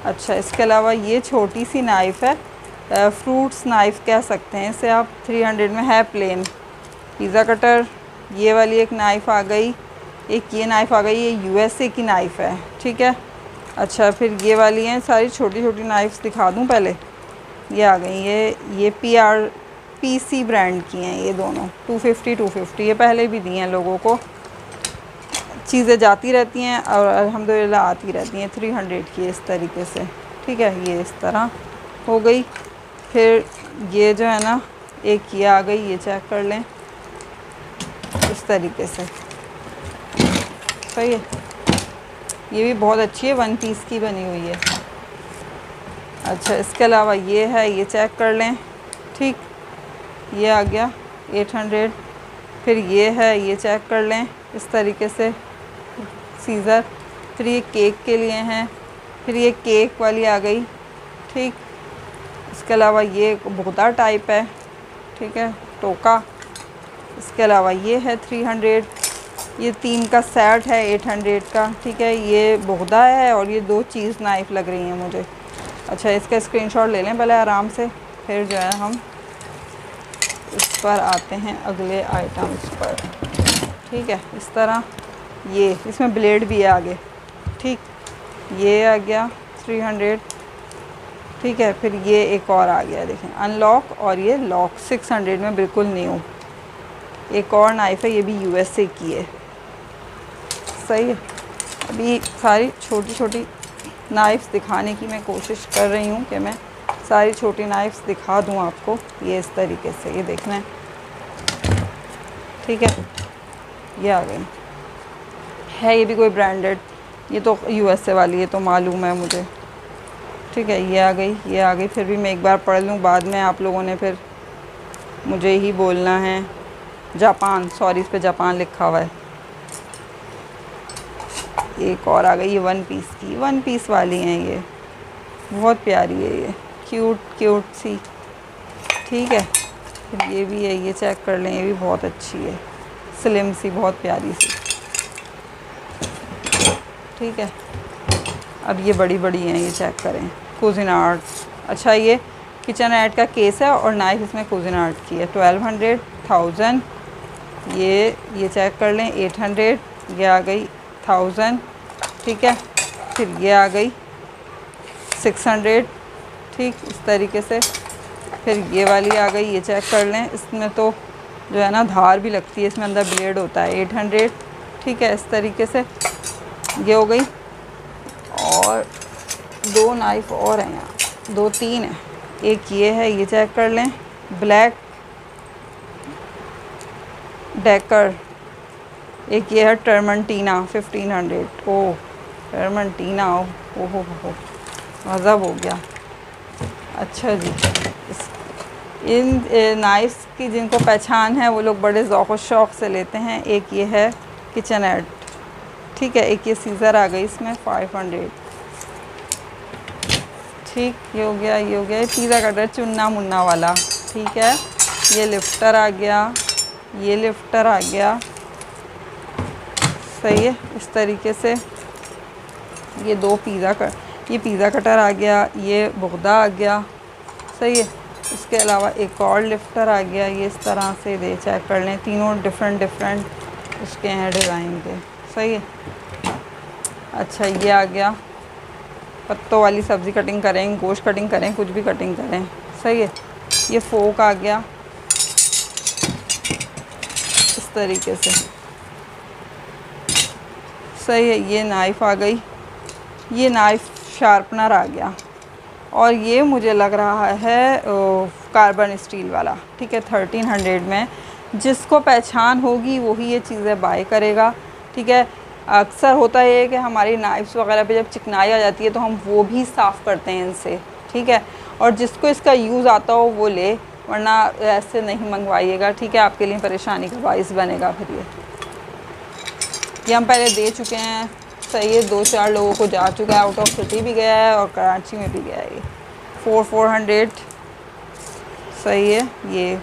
अच्छा, इसके अलावा ये छोटी सी नाइफ़ है, फ्रूट्स नाइफ़ कह सकते हैं इसे आप, 300 में है, प्लेन पिज़्ज़ा कटर। ये वाली एक नाइफ़ आ गई, एक ये नाइफ़ आ गई, ये USA की नाइफ़ है, ठीक है। अच्छा, फिर ये वाली हैं, सारी छोटी छोटी नाइफ़्स दिखा दूं पहले। ये आ गई, ये PRPC ब्रांड की हैं ये दोनों, 250 ये पहले भी दी हैं लोगों को। चीज़ें जाती रहती हैं और अल्हम्दुलिल्लाह आती रहती हैं। 300 की इस तरीके से, ठीक है। ये इस तरह हो गई। फिर ये जो है ना एक ये आ गई, ये चेक कर लें, इस तरीके से, सही है। ये भी बहुत अच्छी है, 1 पीस की बनी हुई है। अच्छा, इसके अलावा ये है, ये चेक कर लें, ठीक। ये आ गया 800। फिर ये है, ये चेक कर लें, इस तरीके से सीज़र। फिर ये केक के लिए हैं, फिर ये केक वाली आ गई, ठीक। इसके अलावा ये बोगदा टाइप है, ठीक है, टोका। इसके अलावा ये है 300, ये 3 का सेट है 800 का, ठीक है। ये बोगदा है और ये 2 चीज़ नाइफ़ लग रही हैं मुझे। अच्छा, इसका स्क्रीनशॉट ले लें पहले आराम से, फिर जो है हम इस पर आते हैं अगले आइटम्स पर, ठीक है। इस तरह ये इसमें ब्लेड भी है आगे, ठीक। ये आ गया 300, ठीक है। फिर ये एक और आ गया, देखें, अनलॉक और ये लॉक, 600 में, बिल्कुल न्यू। एक और नाइफ़ है, ये भी USA की है, सही है। अभी सारी छोटी छोटी नाइफ़्स दिखाने की मैं कोशिश कर रही हूँ कि मैं सारी छोटी नाइफ़्स दिखा दूँ आपको। ये इस तरीके से, ये देखना है, ठीक है। ये आ गई है, ये भी कोई ब्रांडेड, ये तो USA वाली है, तो मालूम है मुझे, ठीक है। ये आ गई, ये आ गई। फिर भी मैं एक बार पढ़ लूँ, बाद में आप लोगों ने फिर मुझे ही बोलना है। जापान, सॉरी, इस पे जापान लिखा हुआ है। एक और आ गई, ये 1 पीस की, 1 पीस वाली हैं ये, बहुत प्यारी है ये, क्यूट सी, ठीक है। फिर ये भी है, ये चेक कर लें, ये भी बहुत अच्छी है, स्लिम सी, बहुत प्यारी सी, ठीक है। अब ये बड़ी बड़ी हैं, ये चेक करें, कुज़िन-आर्ट। अच्छा, ये किचन-एड का केस है और नाइफ इसमें कुज़िन-आर्ट की है, 1200 1000। ये चेक कर लें, 800। ये आ गई 1000, ठीक है। फिर ये आ गई 600, ठीक, इस तरीके से। फिर ये वाली आ गई, ये चेक कर लें, इसमें तो जो है ना धार भी लगती है, इसमें अंदर ब्लेड होता है, 800, ठीक है, इस तरीके से। ये हो गई। और 2 नाइफ़ और हैं यहाँ, 2-3 हैं। एक ये है, ये चेक कर लें, ब्लैक डेकर, एक ये है टर्मेंटीना 1500। ओह टर्मेंटीना, ओहो हो, गज़ब हो गया। अच्छा जी, इन नाइफ़्स की जिनको पहचान है वो लोग बड़े ज़ौक़ शौक़ से लेते हैं। एक ये है किचन एड, ठीक है। एक ये सीज़र आ गई इसमें 500, ठीक। ये हो गया, ये हो गया। पिज़्ज़ा कटर चुन्ना मुन्ना वाला, ठीक है। ये लिफ्टर आ गया, ये लिफ्टर आ गया, सही है। इस तरीके से ये दो ये पिज़्ज़ा कटर आ गया, ये बुग़दा आ गया, सही है। इसके अलावा एक और लिफ्टर आ गया, ये इस तरह से दे चेक कर लें, तीनों डिफरेंट उसके हैं डिज़ाइन के, सही है। अच्छा ये आ गया, पत्तों वाली सब्ज़ी कटिंग करें, गोश्त कटिंग करें, कुछ भी कटिंग करें, सही है। ये फोक आ गया इस तरीके से, सही है। ये नाइफ़ आ गई, ये नाइफ़ शार्पनर आ गया, और ये मुझे लग रहा है कार्बन स्टील वाला, ठीक है। 1300 में जिसको पहचान होगी वही ये चीज़ें बाय करेगा, ठीक है। अक्सर होता है कि हमारी नाइफ़्स वगैरह पे जब चिकनाई आ जाती है तो हम वो भी साफ़ करते हैं इनसे, ठीक है। और जिसको इसका यूज़ आता हो वो ले, वरना ऐसे नहीं मंगवाइएगा, ठीक है। आपके लिए परेशानी का बाइस बनेगा फिर ये हम पहले दे चुके हैं, सही है। 2-4 लोगों को जा चुका है, आउट ऑफ सिटी भी गया है और कराची में भी गया है। ये 400, सही है।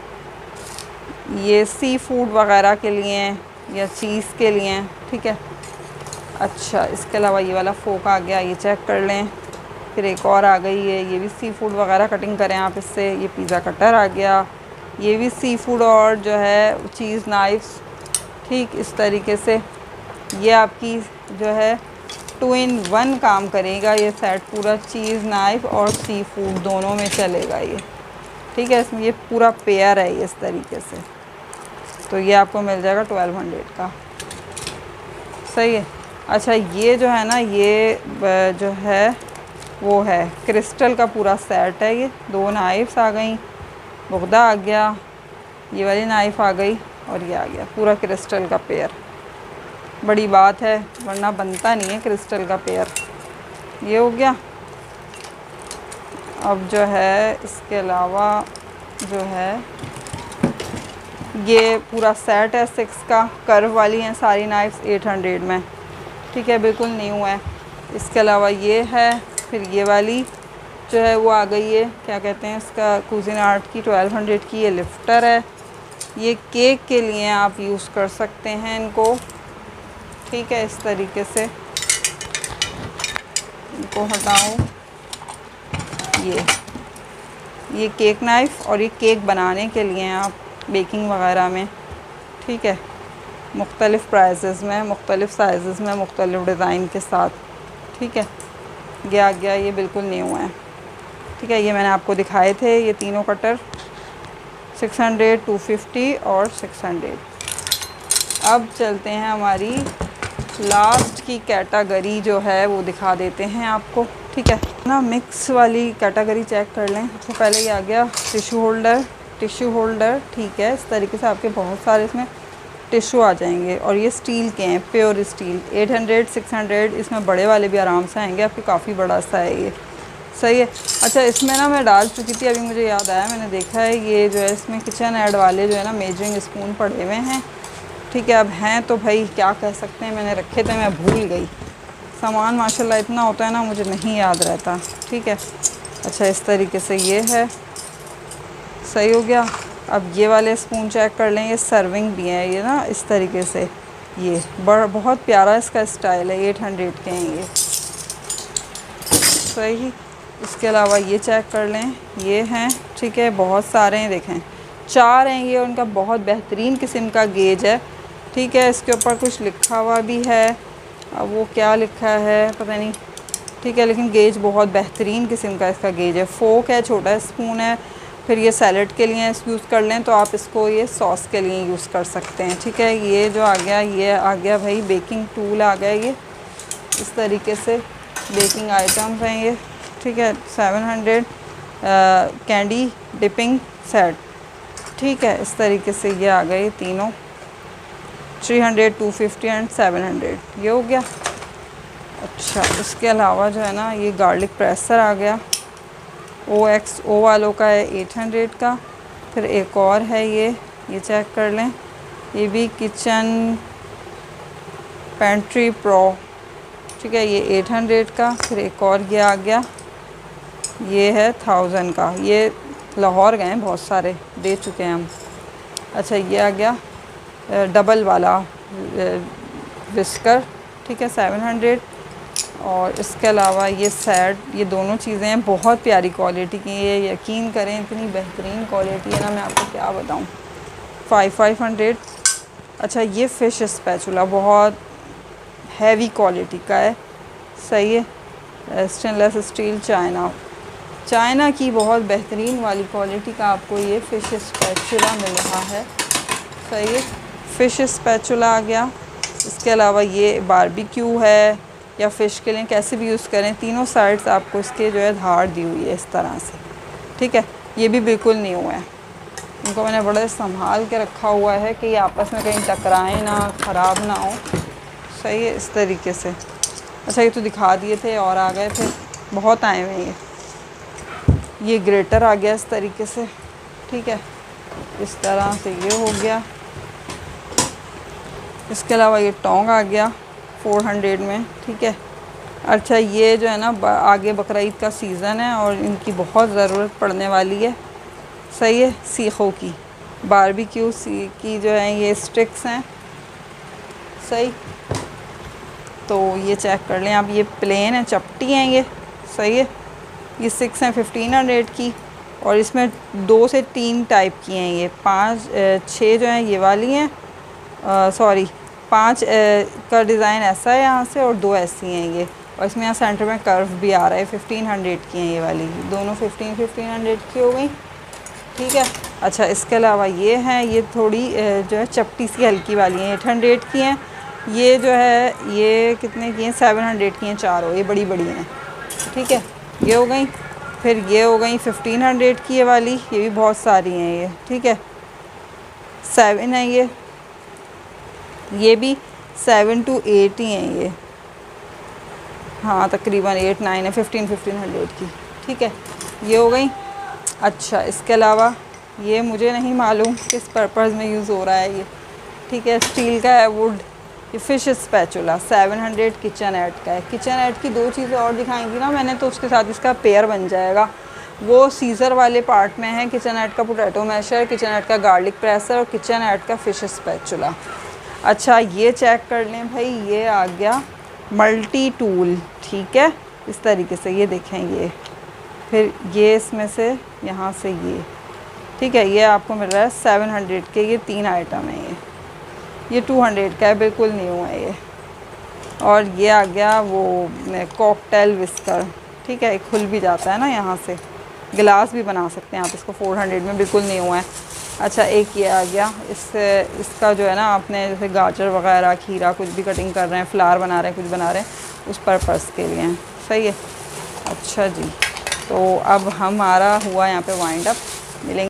ये सी फूड वगैरह के लिए या चीज़ के लिए, ठीक है। अच्छा इसके अलावा ये वाला फोक आ गया, ये चेक कर लें। फिर एक और आ गई है, ये भी सी फूड वगैरह कटिंग करें आप इससे। ये पिज़्ज़ा कटर आ गया, ये भी सी फूड और जो है चीज़ नाइफ्स, ठीक। इस तरीके से ये आपकी जो है 2 in 1 काम करेगा ये सेट पूरा, चीज़ नाइफ़ और सी फूड दोनों में चलेगा ये, ठीक है। इसमें ये पूरा पेयर है ये इस तरीके से, तो ये आपको मिल जाएगा 1200 का, सही है। अच्छा ये जो है ना, ये जो है वो है क्रिस्टल का पूरा सेट है। ये 2 नाइफ़्स आ गई, बुग़दा आ गया, ये वाली नाइफ़ आ गई, और ये आ गया पूरा क्रिस्टल का पेयर। बड़ी बात है, वरना बनता नहीं है क्रिस्टल का पेयर। ये हो गया। अब जो है इसके अलावा जो है ये पूरा सेट है 6 का, कर्व वाली हैं सारी नाइफ्स 800 में, ठीक है, बिल्कुल न्यू है। इसके अलावा ये है, फिर ये वाली जो है वो आ गई है, क्या कहते हैं इसका, कुज़िन आर्ट की 1200 की। ये लिफ्टर है, ये केक के लिए आप यूज़ कर सकते हैं इनको, ठीक है। इस तरीके से इनको हटाओ, ये केक नाइफ़, और ये केक बनाने के लिए आप बेकिंग वगैरह में, ठीक है। मुख्तलिफ़ प्राइसेस में, मुख्तलिफ़ साइज़ में, मुख्तलिफ़ डिज़ाइन के साथ, ठीक है। ये आ गया, ये बिल्कुल न्यू है, ठीक है। ये मैंने आपको दिखाए थे ये तीनों कटर 600, 250 और 600। अब चलते हैं हमारी लास्ट की कैटेगरी जो है वो दिखा देते हैं आपको, ठीक है ना। मिक्स वाली कैटेगरी चेक कर लें। सबसे पहले ये आ गया टिश्यू होल्डर, ठीक है। इस तरीके से आपके बहुत सारे इसमें टिश्यू आ जाएंगे, और ये स्टील के हैं, प्योर स्टील। 800, 600 इसमें बड़े वाले भी आराम से आएंगे आपके, काफ़ी बड़ा सा है ये, सही है। अच्छा इसमें ना मैं डाल चुकी थी, अभी मुझे याद आया, मैंने देखा है ये जो है इसमें किचन ऐड वाले जो है ना मेजरिंग स्पून पड़े हुए हैं, ठीक है। अब हैं तो भाई क्या कह सकते हैं, मैंने रखे थे, मैं भूल गई। सामान माशाल्लाह इतना होता है ना, मुझे नहीं याद रहता, ठीक है। अच्छा इस तरीके से ये है, सही हो गया। अब ये वाले स्पून चेक कर लें, ये सर्विंग भी हैं ये ना, इस तरीके से। ये बहुत प्यारा इसका स्टाइल है, 800 के हैं ये, सही। इसके अलावा ये चेक कर लें, ये हैं, ठीक है। बहुत सारे हैं, देखें 4 हैं ये, उनका बहुत बेहतरीन किस्म का गेज है, ठीक है। इसके ऊपर कुछ लिखा हुआ भी है, अब वो क्या लिखा है पता नहीं, ठीक है। लेकिन गेज बहुत बेहतरीन किस्म का इसका गेज है। फोक है, छोटा स्पून है। फिर ये सैलड के लिए यूज़ कर लें तो आप इसको ये सॉस के लिए यूज़ कर सकते हैं, ठीक है। ये जो आ गया, ये आ गया भाई बेकिंग टूल आ गया ये, इस तरीके से बेकिंग आइटम्स हैं ये, ठीक है। 700 कैंडी डिपिंग सेट, ठीक है। इस तरीके से ये आ गए तीनों, 300, 250 एंड 700, ये हो गया। अच्छा, इसके अलावा जो है ना ये गार्लिक प्रेसर आ गया, OXO वालों का है 800 का। फिर एक और है ये चेक कर लें, ये भी किचन पेंट्री प्रो, ठीक है, ये 800 का। फिर एक और ये आ गया, ये है 1000 का। ये लाहौर गए हैं, बहुत सारे दे चुके हैं हम। अच्छा, ये आ गया डबल वाला विस्कर, ठीक है, 700। और इसके अलावा ये सेट, ये दोनों चीज़ें हैं बहुत प्यारी क्वालिटी की, ये यकीन करें इतनी बेहतरीन क्वालिटी है ना, मैं आपको क्या बताऊं। 500। अच्छा, ये फ़िश स्पैचुला बहुत हैवी क्वालिटी का है, सही है, स्टेनलेस स्टील, चाइना की बहुत बेहतरीन वाली क्वालिटी का आपको ये फ़िश स्पैचुला मिल रहा है, सही है। फ़िश स्पैचुला आ गया। इसके अलावा ये बारबेक्यू है या फ़िश के लिए कैसे भी यूज़ करें, तीनों साइड्स आपको इसके जो है धार दी हुई है इस तरह से, ठीक है। ये भी बिल्कुल न्यू है, इनको मैंने बड़े संभाल के रखा हुआ है कि ये आपस में कहीं टकराएं ना, ख़राब ना हो, सही है, इस तरीके से। अच्छा, ये तो दिखा दिए थे और आ गए थे, बहुत आए हुए हैं। ये ग्रेटर आ गया इस तरीके से, ठीक है, इस तरह से ये हो गया। इसके अलावा ये टोंग आ गया 400 में, ठीक है। अच्छा, ये जो है ना आगे बकरा ईद का सीज़न है और इनकी बहुत ज़रूरत पड़ने वाली है, सही है, सीखों की बारबेक्यू की जो है ये स्टिक्स हैं, सही। तो ये चेक कर लें आप, ये प्लेन है, चपटी हैं ये, सही है। ये 6 हैं 1500 की, और इसमें 2 से 3 टाइप की हैं ये, 6 जो हैं ये वाली हैं, सॉरी 5 का डिज़ाइन ऐसा है यहाँ से और 2 ऐसी हैं ये, और इसमें यहाँ सेंटर में कर्व भी आ रहा है। 1500 की हैं ये वाली, दोनों 1500 की हो गई, ठीक है। अच्छा, इसके अलावा ये हैं, ये थोड़ी जो है चपटी सी हल्की वाली हैं, 800 की हैं। ये जो है ये कितने की हैं, 700 की हैं चारों, ये बड़ी बड़ी हैं, ठीक है, ये हो गई। फिर ये हो गई 1500 की ये वाली, ये भी बहुत सारी हैं ये, ठीक है, 7 है ये भी 7 to 8 ही हैं ये, हाँ तकरीबन 8 9 है, 1500 की, ठीक है, ये हो गई। अच्छा, इसके अलावा ये मुझे नहीं मालूम किस पर्पज़ में यूज़ हो रहा है ये, ठीक है, स्टील का है, वुड। ये फ़िश स्पैचुला 700 किचन एड का है। किचन एड की 2 चीज़ें और दिखाएंगी ना मैंने, तो उसके साथ इसका पेयर बन जाएगा। वो सीज़र वाले पार्ट में है, किचन एड का पोटैटो मैशर, किचन एड का गार्लिक प्रेसर और किचन एड का फ़िश स्पैचुला। अच्छा, ये चेक कर लें भाई, ये आ गया मल्टी टूल, ठीक है, इस तरीके से, ये देखें ये। फिर ये इसमें से यहाँ से ये, ठीक है, ये आपको मिल रहा है 700 के, ये 3 आइटम है ये 200 का है, बिल्कुल न्यू है ये। और ये आ गया वो कॉकटेल विस्कर, ठीक है, खुल भी जाता है ना यहाँ से, गिलास भी बना सकते हैं आप इसको, 400 में, बिल्कुल न्यू है। अच्छा, एक ये आ गया, इसका जो है ना आपने जैसे गाजर वगैरह, खीरा, कुछ भी कटिंग कर रहे हैं, फ्लावर बना रहे हैं, कुछ बना रहे हैं, उस पर्पज़ के लिए, सही है। अच्छा जी, तो अब हमारा हुआ यहाँ पे वाइंड अप, मिलेंगे